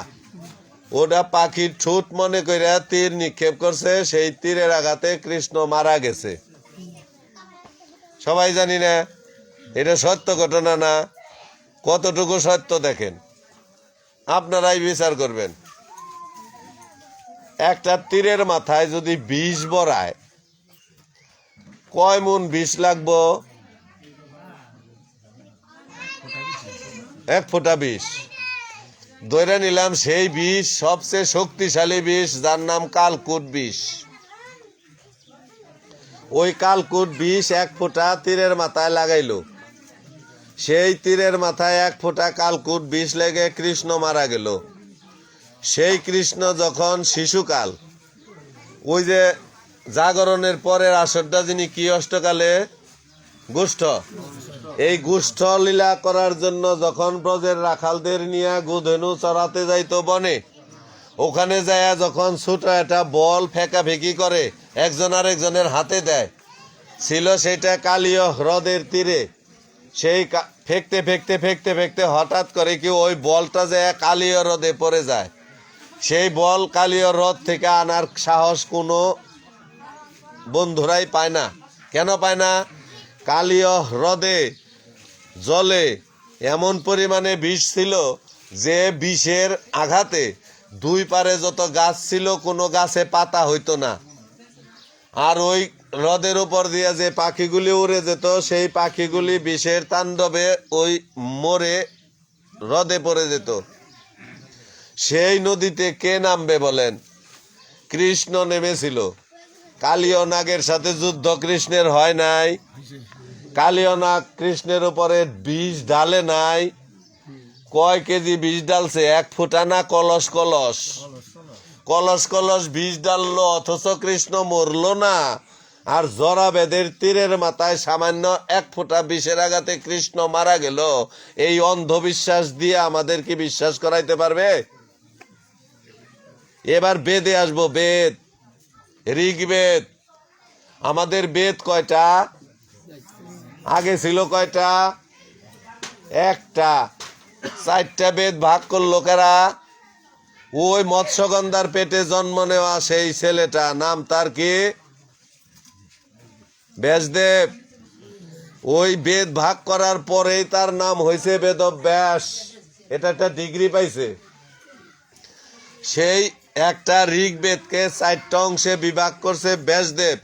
ওটা পাখির ঠুট মনে করিয়া তীর নিক্ষেপ করছে, সেই তীরের আঘাতে কৃষ্ণ মারা গেছে। সবাই জানি না? এটা সত্য ঘটনা না? কতটুকু সত্য দেখেন, আপনারাই বিচার করবেন। একটা তীরের মাথায় যদি বিষ ভরায়, কয় মন বিষ লাগবো? 1 ফোঁটা বিষ। ধরে নিলাম সেই বিষ সবচেয়ে শক্তিশালী বিষ, যার নাম কালকুট বিষ। ওই কালকুট বিষ 1 ফোঁটা তীরের মাথায় লাগাইলো, সেই তীরের মাথায় 1 ফোঁটা কালকুট বিষ লেগে কৃষ্ণ মারা গেল। সেই কৃষ্ণ যখন শিশুকাল, ওই যে জাগরণের পরের আসরটা যিনি কি অষ্টকালে গোষ্ঠ, এই গোষ্ঠ লীলা করার জন্য যখন ব্রজের রাখালদের নিয়ে গোধেনু চড়াতে যাইতো বনে, ওখানে যায় যখন ছোট একটা বল ফেঁকাফেঁকি করে, একজন আরেকজনের হাতে দেয়, ছিল সেটা কালীয় হ্রদের তীরে। সেই ফেঁকতে ফেঁকতে ফেঁকতে ফেঁকতে হঠাৎ করে কি ওই বলটা যে কালীয় হ্রদে পড়ে যায়। সেই বল কালীয় হ্রদ থেকে আনার সাহস কোনো বন্ধুরাই পায় না। কেন পায় না? কালীয় হ্রদে জলে এমন পরিমাণে বিষ ছিল যে বিষের আঘাতে 2 পারে যত গাছ ছিল কোনো গাছে পাতা হইতো না। আর ওই হ্রদের উপর দিয়ে যে পাখিগুলি উড়ে যেত, সেই পাখিগুলি বিষের তাণ্ডবে ওই মরে হ্রদে পড়ে যেত। সেই নদীতে কে নামবে বলেন? কৃষ্ণ নেমেছিল। কালীয় নাগের সাথে যুদ্ধ কৃষ্ণের হয় নাই? কালীয় নাগ কৃষ্ণের উপরে বিষ ঢালে নাই? কয় কেজি বিষ ঢালছে? 1 ফোঁটা না কলস কলস কলস কলস বিষ ঢাললো, অথচ কৃষ্ণ মরলো না। আর জরাভেদের তীরের মাথায় সামান্য 1 ফোঁটা বিষের আঘাতে কৃষ্ণ মারা গেল। এই অন্ধবিশ্বাস দিয়ে আমাদের কি বিশ্বাস করাইতে পারবে? এবার বেদে আসবো। বেদ, ঋগ্বেদ। আমাদের বেদ কয়টা? আগে ছিল কয়টা? একটা। 4টা বেদ ভাগ করলো কারা? ওই মৎস্যগন্ধার পেটে জন্ম নেওয়া সেই ছেলেটা, নাম তার কি? ব্যাসদেব। ওই বেদ ভাগ করার পরেই তার নাম হয়েছে বেদব্যাস। এটা একটা ডিগ্রি পাইছে। সেই একটা ঋগ্বেদকে 4টা অংশে বিভাগ করছে ব্যাসদেব।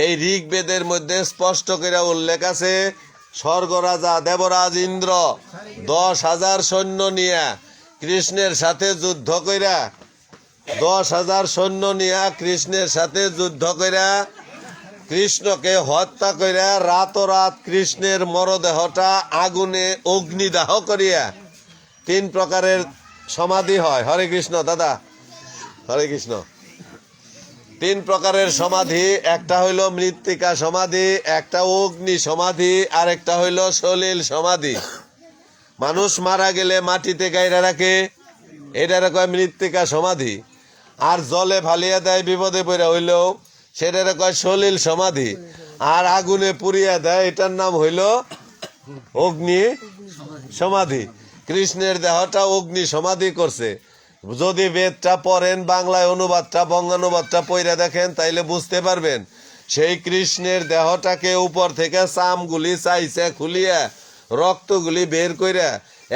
এই ঋগ্বেদের মধ্যে স্পষ্ট করে উল্লেখ আছে, স্বর্গরাজা দেবরাজ ইন্দ্র 10,000 সৈন্য নিয়ে কৃষ্ণের সাথে যুদ্ধ কইরা, 10,000 সৈন্য নিয়ে কৃষ্ণের সাথে যুদ্ধ কইরা কৃষ্ণকে হত্যা কইরা রাতরাত কৃষ্ণের মরদেহটা আগুনে অগ্নিদাহ করিয়া 3 প্রকারের সমাধি হয়। হরে কৃষ্ণ দাদা, হরে কৃষ্ণ। তিন প্রকারের সমাধি, একটা হইল মৃত্তিকা সমাধি, একটা অগ্নি সমাধি, আর একটা হইল সলিল সমাধি। মানুষ মারা গেলে মাটিতে গাইরা রাখে, এটার কয় মৃত্তিকা সমাধি। আর জলে ফালিয়া দেয় বিপদে পড়ে হইলেও, সেটার কয় সলিল সমাধি। আর আগুনে পুড়িয়া দেয়, এটার নাম হইল অগ্নি সমাধি। কৃষ্ণের দেহটা অগ্নি সমাধি করছে। যদি বেদটা পড়েন, বাংলায় অনুবাদটা, বঙ্গানুবাদটা পড়ে দেখেন, তাইলে বুঝতে পারবেন সেই কৃষ্ণের দেহটাকে উপর থেকে চামগুলি চাইছে খুলিয়া রক্তগুলি বের কইরা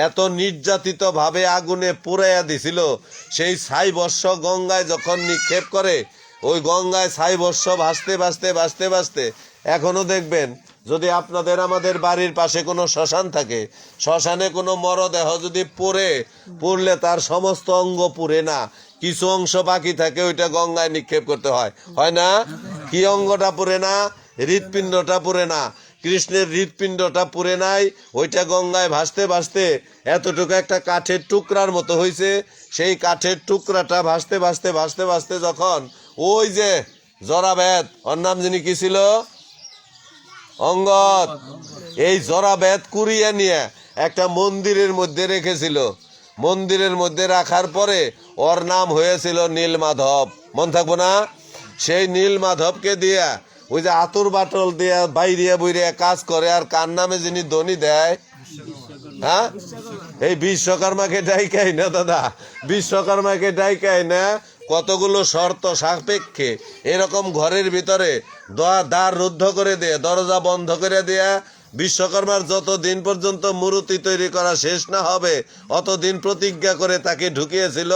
এত নির্যাতিত ভাবে আগুনে পুড়াইয়া দিছিল। সেই ছাই বর্ষ গঙ্গায় যখন নিক্ষেপ করে, ওই গঙ্গায় ছাই বর্ষ ভাসতে ভাসতে ভাসতে ভাসতে এখনো দেখবেন, যদি আপনাদের আমাদের বাড়ির পাশে কোনো শ্মশান থাকে, শ্মশানে কোনো মরদেহ যদি পুড়লে তার সমস্ত অঙ্গ পুড়ে না, কিছু অংশ বাকি থাকে, ওইটা গঙ্গায় নিক্ষেপ করতে হয়, হয় না? কি অঙ্গটা পুড়ে না? হৃৎপিণ্ডটা পুড়ে না। কৃষ্ণের হৃৎপিণ্ডটা পুড়ে নাই, ওইটা গঙ্গায় ভাসতে ভাসতে এতটুকু একটা কাঠের টুকরার মতো হয়েছে। সেই কাঠের টুকরাটা ভাসতে ভাসতে ভাসতে ভাসতে যখন ওই যে জরাবেদ, ওর নাম যিনি কি ছিল, অঙ্গদ, এই জরাবেদ কুড়িয়ে নিয়ে একটা মন্দিরের মধ্যে রেখেছিল। মন্দিরের মধ্যে রাখার পরে ওর নাম হয়েছিল নীলমাধব। মন থাকবো না? সেই নীলমাধবকে দিয়া ওই যে আতুর বাটল দিয়া বাইরিয়া বইরিয়া কাজ করে, আর কার নামে যিনি দনি দেয়, হ্যাঁ, এই বিশ্বকর্মাকে ডাইকাই না দাদা, বিশ্বকর্মাকে ডাইকাই না। কতগুলো শর্ত সাপেক্ষে এরকম ঘরের ভিতরে দ্বার রুদ্ধ করে দিয়ে, দরজা বন্ধ করে দেয়া, বিশ্বকর্মার যত দিন পর্যন্ত মূর্তি তৈরি করা শেষ না হবে অতদিন প্রতিজ্ঞা করে তাকে ঢুকিয়েছিল।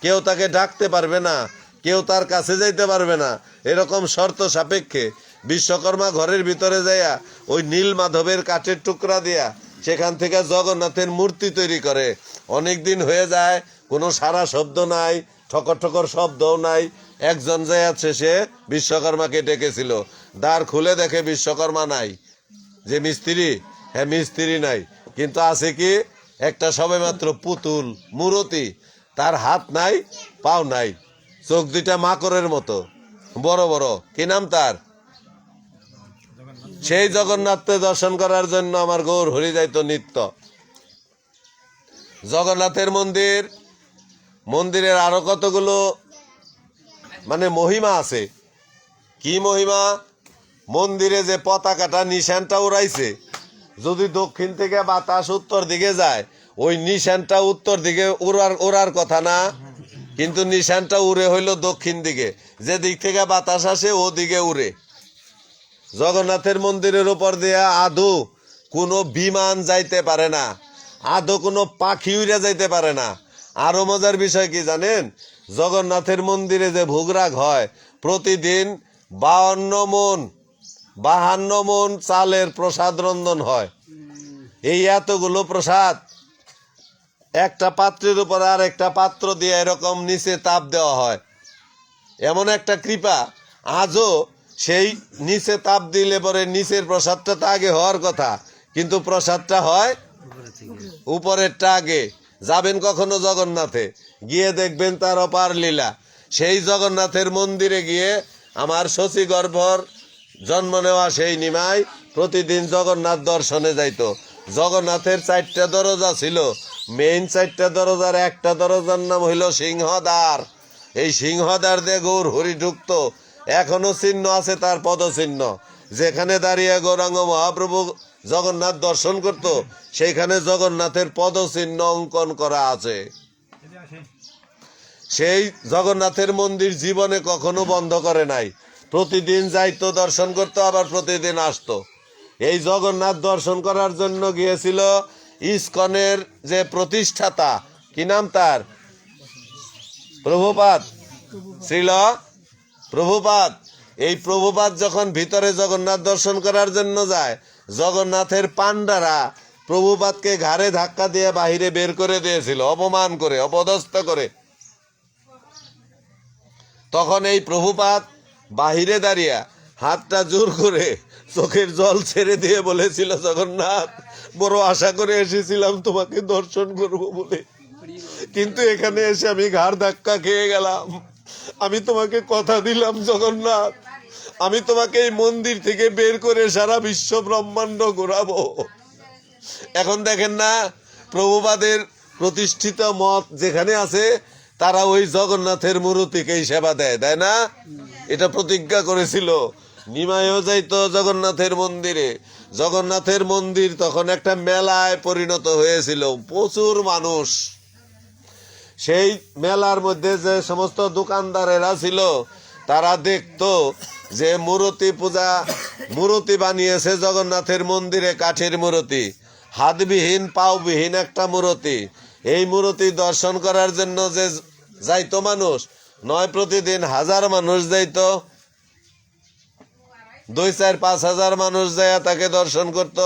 কেউ তাকে ডাকতে পারবে না, কেউ তার কাছে যাইতে পারবে না। এরকম শর্ত সাপেক্ষে বিশ্বকর্মা ঘরের ভিতরে যাইয়া ওই নীল মাধবের কাঠের টুকরা দিয়া সেখান থেকে জগন্নাথের মূর্তি তৈরি করে। অনেক দিন হয়ে যায়, কোনো সারা শব্দ নাই, ঠকর ঠকর শব্দও নাই। একজন যাইয়া সে বিশ্বকর্মাকে ডেকেছিল, দ্বার খুলে দেখে বিশ্বকর্মা নাই। যে মিস্ত্রি, হ্যাঁ মিস্ত্রি নাই, কিন্তু আছে কি একটা সবেমাত্র পুতুল মূর্তি, তার হাত নাই, পাও নাই, চোখ দুইটা মাকড়ের মতো বড় বড়। কি নাম তার? সেই জগন্নাথকে দর্শন করার জন্য আমার গৌর হরি যাইতো নিত্য। জগন্নাথের মন্দির, মন্দিরের আরো কতগুলো মানে মহিমা আছে। কি মহিমা? মন্দিরে যে পতাকাটা নিশানটা উড়াইছে, যদি দক্ষিণ থেকে বাতাস উত্তর দিকে যায়, ওই নিশানটা উত্তর দিকে উড়ার কথা না, কিন্তু নিশানটা উড়ে হইল দক্ষিণ দিকে। যে দিক থেকে বাতাস আসে ও দিকে উড়ে। জগন্নাথের মন্দিরের উপর দিয়ে আদৌ কোনো বিমান যাইতে পারে না, আদৌ কোনো পাখি উড়ে যাইতে পারে না। আরো মজার বিষয় কি জানেন? জগন্নাথের মন্দিরে যে ভোগরাগ হয়, প্রতিদিন 52 মণ চালের প্রসাদ রন্ধন হয়। এই এতগুলো প্রসাদ একটা পাত্রের উপর আর একটা পাত্র দিয়ে এরকম নিচে তাপ দেওয়া হয়। এমন একটা কৃপা, আজও সেই নিচে তাপ দিলে পরে নিচের প্রসাদটা তো আগে হওয়ার কথা, কিন্তু প্রসাদটা হয় উপরেরটা আগে। যাবেন কখনো জগন্নাথে, গিয়ে দেখবেন তার অপার লীলা। সেই জগন্নাথের মন্দিরে গিয়ে আমার শশী গর্ভর জন্ম নেওয়া সেই নিমাই প্রতিদিন জগন্নাথ দর্শনে যাইতো। জগন্নাথের 4টা দরজা ছিল, মেইন 4টা দরজার একটা দরজার নাম হইল সিংহদ্বার। এই সিংহদ্বার দিয়ে গৌর হরি ঢুকতো। এখনো চিহ্ন আছে তার পদচিহ্ন। যেখানে দাঁড়িয়ে গৌরাঙ্গ মহাপ্রভু জগন্নাথ দর্শন করত, সেইখানে জগন্নাথের পদচিহ্ন অঙ্কন করা আছে। সেই জগন্নাথের মন্দির জীবনে কখনো বন্ধ করে নাই, প্রতিদিন যাইতো, দর্শন করতো, আবার প্রতিদিন আসতো। এই জগন্নাথ দর্শন করার জন্য গিয়েছিল ইস্কনের যে প্রতিষ্ঠাতা, কি নাম তার? প্রভুপাদ, শ্রীল প্রভুপাদ। এই প্রভুপাদ যখন ভিতরে জগন্নাথ দর্শন করার জন্য যায়, জগন্নাথের পান্ডারা প্রভুপাদকে ঘাড়ে ধাক্কা দিয়ে বাহিরে বের করে দিয়েছিল, অপমান করে, অপদস্থ করে। তখন এই প্রভুপাদ বাহিরে দাঁড়িয়ে হাতটা জোর করে চোখের জল ছেড়ে দিয়ে বলেছিল, জগন্নাথ, বড় আশা করে এসেছিলাম তোমাকে দর্শন করব বলে, কিন্তু এখানে এসে আমি ঘাড় ধাক্কা খেয়ে গেলাম। আমি তোমাকে কথা দিলাম জগন্নাথ, আমি তোমাকে এই মন্দির থেকে বের করে সারা বিশ্ব ব্রহ্মাণ্ড ঘোরাবো। এখন দেখেন না, প্রভুপাদের প্রতিষ্ঠিত মত যেখানে আছে তারা ওই জগন্নাথের মূর্তিকেই সেবা দেয়, তাই না? এটা প্রতিজ্ঞা করেছিল। নিমাইও যাইতো জগন্নাথের মন্দিরে। জগন্নাথের মন্দির তখন একটা মেলায় পরিণত হয়েছিল, প্রচুর মানুষ। সেই মেলার মধ্যে যে সমস্ত দোকানদারেরা ছিল তারা দেখতো যে মূর্তি বানিয়েছে জগন্নাথের মন্দিরে, কাঠের মূর্তি, হাতবিহীন পাওবিহীন একটা মূর্তি। এই মূর্তি দর্শন করার জন্য যে যাইতো মানুষ, নয় প্রতিদিন হাজার মানুষ যাইতো, 2-4-5 হাজার মানুষ যায় তাকে দর্শন করত।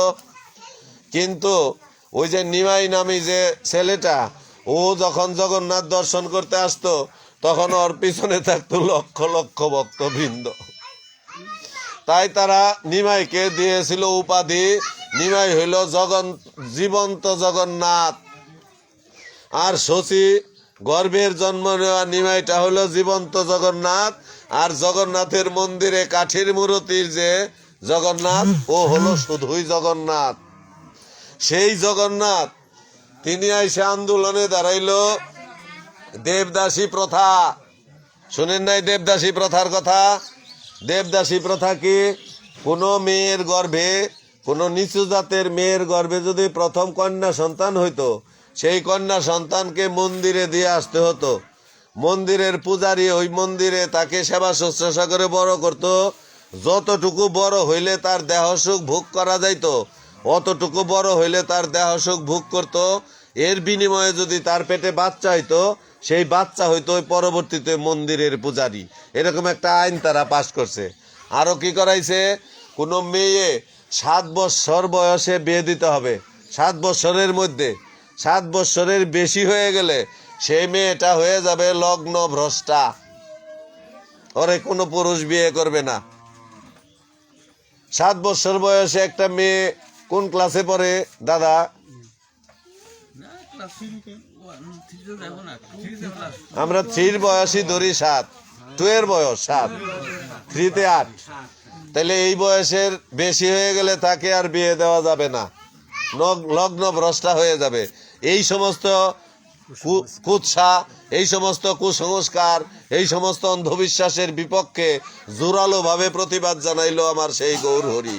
কিন্তু ওই যে নিমাই নামি যে ছেলেটা, ও যখন জগন্নাথ দর্শন করতে আসতো তখন ওর পিছনে থাকতো লক্ষ লক্ষ ভক্তবৃন্দ। তাই তারা নিমাইকে দিয়েছিল উপাধি, নিমাই হইল জীবন্ত জগন্নাথ। আর শশী গর্ভের জন্ম নেওয়া নিমাইটা হলো জীবন্ত জগন্নাথ। আর জগন্নাথের মন্দিরে কাঠের মূর্তির যে জগন্নাথ, ও হলো শুধুই জগন্নাথ। সেই জগন্নাথ তিনি আইসা আন্দোলনে দাঁড়াইল দেবদাসী প্রথা। শুনেন নাই দেবদাসী প্রথার কথা? দেবদাসী প্রথা কি? কোনো মেয়ের গর্ভে, কোনো নিচু জাতের মেয়ের গর্ভে যদি প্রথম কন্যা সন্তান হইতো, সেই কন্যা সন্তানকে মন্দিরে দিয়ে আসতে হতো। মন্দিরের পূজারী ওই মন্দিরে তাকে সেবা শুশ্রূষা করে বড় করত। যতটুকু বড় হইলে তার দেহ সুখ ভোগ করা যাইত, অতটুকু বড় হইলে তার দেহ সুখ ভোগ করত। এর বিনিময়ে যদি তার পেটে বাচ্চা হইতো, সেই বাচ্চা হইতো ওই পরবর্তীতে মন্দিরের পূজারী। এরকম একটা আইন তারা পাশ করছে। আরো কি করাইছে, কোনো মেয়ে 7 বৎসর বয়সে বিয়ে দিতে হবে। 7 বৎসরের মধ্যে, 7 বৎসরের বেশি হয়ে গেলে সেই মেয়েটা হয়ে যাবে লগ্ন ভ্রষ্টা, ওরে কোনো পুরুষ বিয়ে করবে না। 7 বৎসর বয়সে একটা মেয়ে কোন ক্লাসে পড়ে দাদা? আমরা 3 বয়সই ধরি, 7, 2 এর বয়স 7, 3-তে 8। তাহলে এই বয়সের বেশি হয়ে গেলে তাকে আর বিয়ে দেওয়া যাবে না, লগ্ন ভ্রষ্টা হয়ে যাবে। এই সমস্ত কুৎসা, এই সমস্ত কুসংস্কার, এই সমস্ত অন্ধবিশ্বাসের বিপক্ষে জোরালো ভাবে প্রতিবাদ জানাইলো আমার সেই গৌর হরি।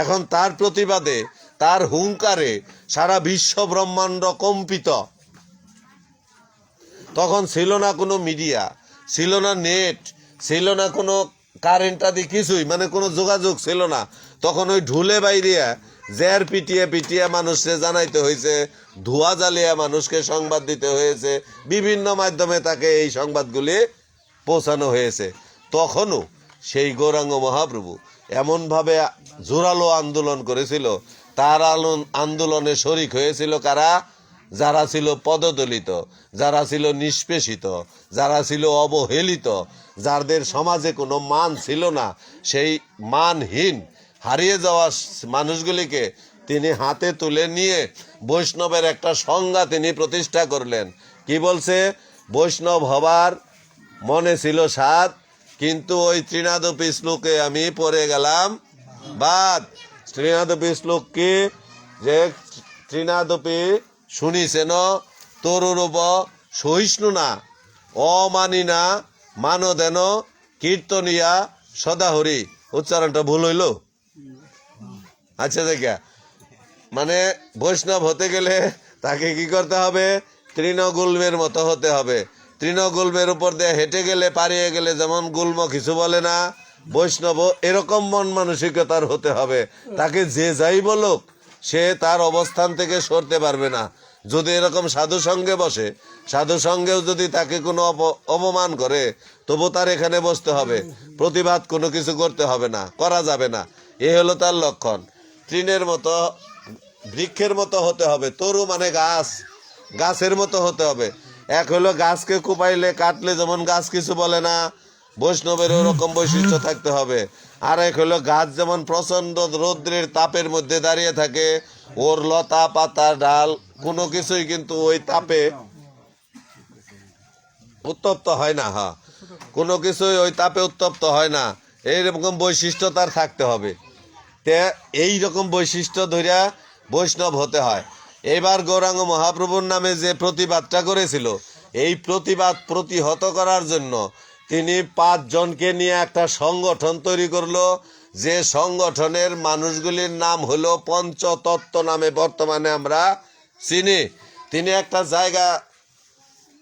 এখন তার প্রতিবাদে, তার হুঙ্কারে সারা বিশ্ব ব্রহ্মাণ্ড কম্পিত। তখন ছিল না কোনো মিডিয়া, ছিল না নেট, ছিল না কোনো কারেন্ট আদি কিছুই, মানে কোনো যোগাযোগ ছিল না। তখন ওই ঢুলে বাইরিয়া জের পিটিয়ে পিটিয়ে মানুষকে জানাইতে হয়েছে, ধোঁয়া জ্বালিয়ে মানুষকে সংবাদ দিতে হয়েছে, বিভিন্ন মাধ্যমে তাকে এই সংবাদগুলি পৌঁছানো হয়েছে। তখনও সেই গৌরাঙ্গ মহাপ্রভু এমনভাবে জোরালো আন্দোলন করেছিল, তার আন্দোলনে শরিক হয়েছিল কারা? যারা ছিল পদদলিত, যারা ছিল নিষ্পেষিত, যারা ছিল অবহেলিত, যাদের সমাজে কোনো মান ছিল না, সেই মানহীন হারিয়ে যাওয়া মানুষগুলিকে তিনি হাতে তুলে নিয়ে বৈষ্ণবের একটা সংজ্ঞা তিনি প্রতিষ্ঠা করলেন। কি বলছে? বৈষ্ণব হবার মনে ছিল স্বাদ, কিন্তু ওই তৃণাদপি শ্লোকে আমি পড়ে গেলাম বাদ। তৃণাদপি শ্লোক কি? যে তৃণাদপি শুনিছেন তরুরূপ সহিষ্ণু না অমানি না মানদেন কীর্তনিয়া সদাহরি। উচ্চারণটা ভুল হইল? আচ্ছা দেখা, মানে বৈষ্ণব হতে গেলে তাকে কি করতে হবে? তৃণগুল্মের মতো হতে হবে। তৃণগুল্মের উপর দিয়ে হেঁটে গেলে, পারিয়ে গেলে যেমন গুল্ম কিছু বলে না, বৈষ্ণব এরকম মন মানসিকতার হতে হবে। তাকে যে যাই বলুক, সে তার অবস্থান থেকে সরতে পারবে না। যদি এরকম সাধু সঙ্গে বসে, সাধু সঙ্গেও যদি তাকে কোনো অপমান করে, তবু তার এখানে বসতে হবে, প্রতিবাদ কোনো কিছু করতে হবে না, করা যাবে না। এ হলো তার লক্ষণ। তৃণের মতো, বৃক্ষের মতো হতে হবে। তরু মানে গাছ, গাছের মতো হতে হবে। এক হলো গাছকে কুপাইলে কাটলে যেমন গাছ কিছু বলে না, বৈষ্ণবের ওরকম বৈশিষ্ট্য থাকতে হবে। আর এক হলো গাছ যেমন প্রচন্ড রৌদ্রের তাপের মধ্যে দাঁড়িয়ে থাকে, ওর লতা পাতা ডাল কোনো কিছুই কিন্তু ওই তাপে উত্তপ্ত হয় না, হ্যাঁ, কোনো কিছুই ওই তাপে উত্তপ্ত হয় না, এইরকম বৈশিষ্ট্য তার থাকতে হবে। তে এইরকম বৈশিষ্ট্য ধরিয়া বৈষ্ণব হতে হয়। এবার গৌরাঙ্গ মহাপ্রভুর নামে যে প্রতিবাদটা করেছিল, এই প্রতিবাদ প্রতিহত করার জন্য তিনি 5 জনকে নিয়ে একটা সংগঠন তৈরি করলো, যে সংগঠনের মানুষগুলির নাম হলো পঞ্চতত্ত্ব নামে বর্তমানে আমরা চিনি। তিনি একটা জায়গা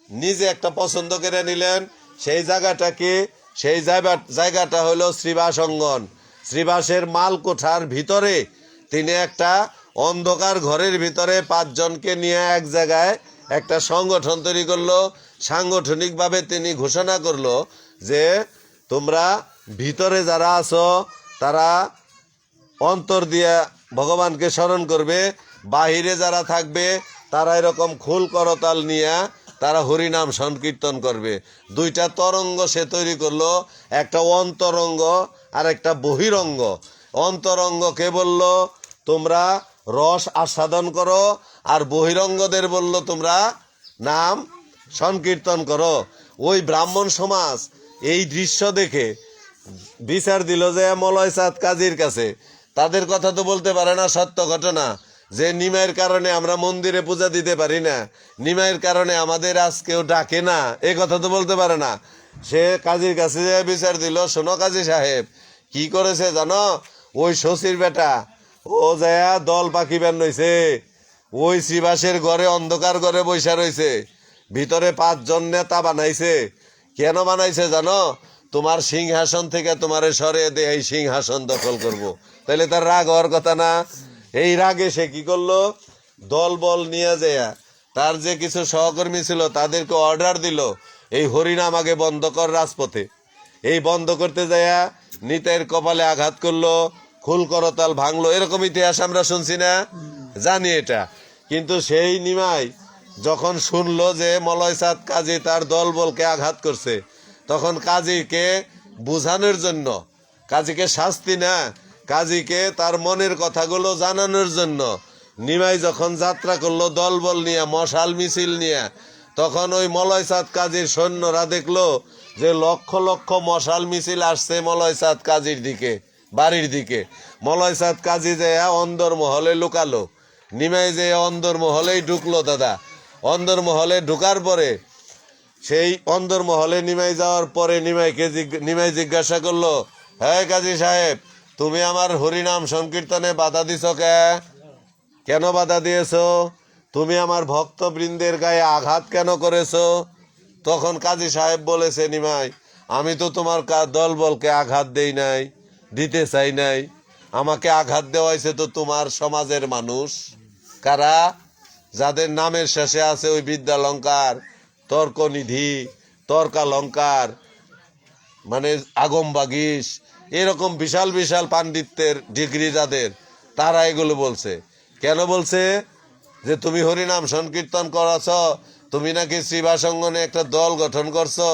নিজে একটা পছন্দ করে নিলেন। সেই জায়গাটা কি? সেই জায়গাটা হলো শ্রীবাস অঙ্গন। শ্রীবাসের মালকোঠার ভিতরে তিনি একটা অন্ধকার ঘরের ভিতরে 5 জনকে নিয়ে এক জায়গায় একটা সংগঠন তৈরি করলো। সাংগঠনিকভাবে তিনি ঘোষণা করলো যে তোমরা ভিতরে যারা আছো তারা অন্তর দিয়ে ভগবানকে স্মরণ করবে, বাহিরে যারা থাকবে তারা এরকম খুল করতাল নিয়ে তারা হরিনাম সংকীর্তন করবে। 2টা তরঙ্গ সে তৈরি করলো, একটা অন্তরঙ্গ আর একটা বহিরঙ্গ। অন্তরঙ্গকে বলল তোমরা রস আস্বাদন করো, আর বহিরঙ্গদের বলল তোমরা নাম সংকীর্তন করো। ওই ব্রাহ্মণ সমাজ এই দৃশ্য দেখে বিচার দিল যে মলয় চাঁদ কাজীর কাছে। তাদের কথা তো বলতে পারে না সত্য ঘটনা, যে নিমাইয়ের কারণে আমরা মন্দিরে পূজা দিতে পারি না, নিমাইয়ের কারণে আমাদের আজ কেউ ডাকে না, এই কথা তো বলতে পারে না। সে কাজীর কাছে যে বিচার দিল, শোনো কাজী সাহেব কি করেছে জানো? ওই শশীর বেটা ও যায় দল পাখি বেন রয়েছে, ওই শ্রীবাসের ঘরে অন্ধকার ঘরে বৈশা রয়েছে, ভিতরে 5 জন নেতা বানাইছে। কেন বানাইছে জানো? তোমার সিংহাসন থেকে তোমারে সরিয়ে দিয়ে এই সিংহাসন দখল করব। তাহলে তার রাগ হওয়ার কথা না? এই রাগে সে কি করলো? দল বল নিয়ে যায় তার যে কিছু সহকর্মী ছিল তাদেরকে অর্ডার দিল এই হরিনাম আগে বন্ধ কর রাজপথে। এই বন্ধ করতে যায় নিতাইয়ের কপালে আঘাত করলো, খুল করতাল ভাঙলো। এরকম ইতিহাস আমরা শুনছি না, জানি এটা। কিন্তু সেই নিমাই যখন শুনলো যে মলয় চাঁদ কাজী তার দল বলকে আঘাত করছে, তখন কাজীকে বুঝানোর জন্য, কাজীকে শাস্তি না, কাজীকে তার মনের কথাগুলো জানানোর জন্য নিমাই যখন যাত্রা করলো দলবল নিয়ে, মশাল মিছিল নিয়ে, তখন ওই মলয় চাঁদ কাজীর সৈন্যরা দেখলো যে লক্ষ লক্ষ মশাল মিছিল আসছে মলয় চাঁদ কাজীর দিকে, বাড়ির দিকে। মলয় চাঁদ কাজী যে অন্দর মহলে লুকালো, নিমাই যে অন্দর মহলেই ঢুকলো। দাদা অন্দর মহলে ঢুকার পরে সেই অন্দর মহলে নিমাই যাওয়ার পরে নিমাই জিজ্ঞাসা করলো, হ্যাঁ কাজী সাহেব তুমি আমার হরিনাম সংকীর্তনে বাধা দিছ কেন বাধা দিয়েছো? তুমি আমার ভক্তবৃন্দের গায়ে আঘাত কেন করেছো? তখন কাজী সাহেব বলেছে, নিমাই আমি তো তোমার দলবলকে আঘাত দেই নাই, দিতে চাই নাই। আমাকে আঘাত দেওয়াইছে তো তোমার সমাজের মানুষ। কারা? যাদের নামের শেষে আছে ওই বিদ্যালঙ্কার, তর্কনিধি, তর্কালঙ্কার, মানে আগম বাগিস, এরকম বিশাল বিশাল পাণ্ডিত্যের ডিগ্রি যাদের, তারা এগুলো বলছে। কেন বলছে? যে তুমি হরিনাম সংকীর্তন করাছ, তুমি নাকি শ্রীবাসঙ্গনে একটা দল গঠন করছো,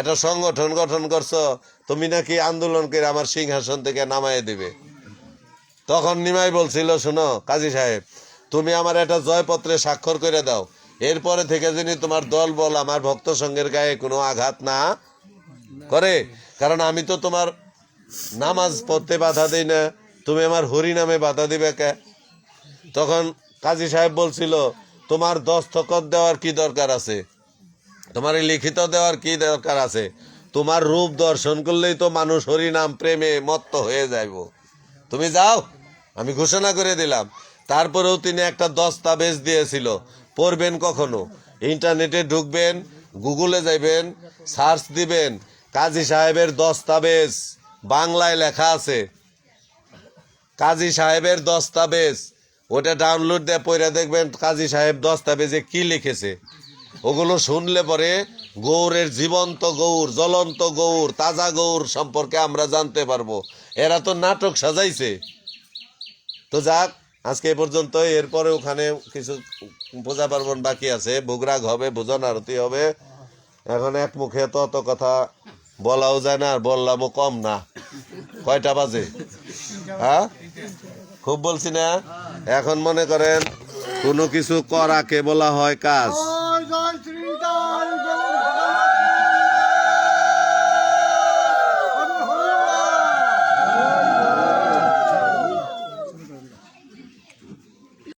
একটা সংগঠন গঠন করছো, তুমি নাকি আন্দোলন করে আমার সিংহাসন থেকে নামায় দিবে। তখন নিমাই বলছিল, শোনো কাজী সাহেব তুমি আমার একটা জয়পত্রে স্বাক্ষর করে দাও, এরপরে থেকে যিনি তোমার দল বল আমার ভক্ত সঙ্গের গায়ে কোনো আঘাত না করে, কারণ আমি তো তোমার নামাজ পড়তে বাধা দিই না, তুমি আমার হরিনামে বাধা দিবে কে? তখন কাজী সাহেব বলছিল, তোমার দস্তখত দেওয়ার কি দরকার আছে, তোমার লিখিত দেওয়ার কি দরকার আছে? তোমার রূপ দর্শন করলেই তো মানুষ হরিনাম প্রেমে মত্ত হয়ে যাইব। তুমি যাও, আমি ঘোষণা করে দিলাম। তারপরেও তিনি একটা দস্তাবেজ দিয়েছিল, পড়বেন কখনো, ইন্টারনেটে ঢুকবেন, গুগলে যাইবেন, সার্চ দিবেন, কাজী সাহেবের দস্তাবেজ বাংলায় লেখা আছে, কাজী সাহেবের দস্তাবেজ। ওটা ডাউনলোড দিয়ে পড়ে দেখবেন কাজী সাহেব দস্তাবেজে কি লিখেছে। ওগুলো শুনলে পরে গৌরের জীবন্ত গৌর, জ্বলন্ত গৌর, তাজা গৌর সম্পর্কে আমরা জানতে পারবো। এরা তো নাটক সাজাইছে। তো যাক, আজকে এ পর্যন্ত। এরপরে ওখানে কিছু পূজা পার্বণ বাকি আছে, ভোগরাগ হবে, ভোজন আরতি হবে। এখন এক মুখে তো অত কথা বলাও যায় না, আর বললামও কম না। কয়টা বাজে? হ্যাঁ, খুব বলছি না? এখন মনে করেন কোনো কিছু করাকে বলা হয় কাজ।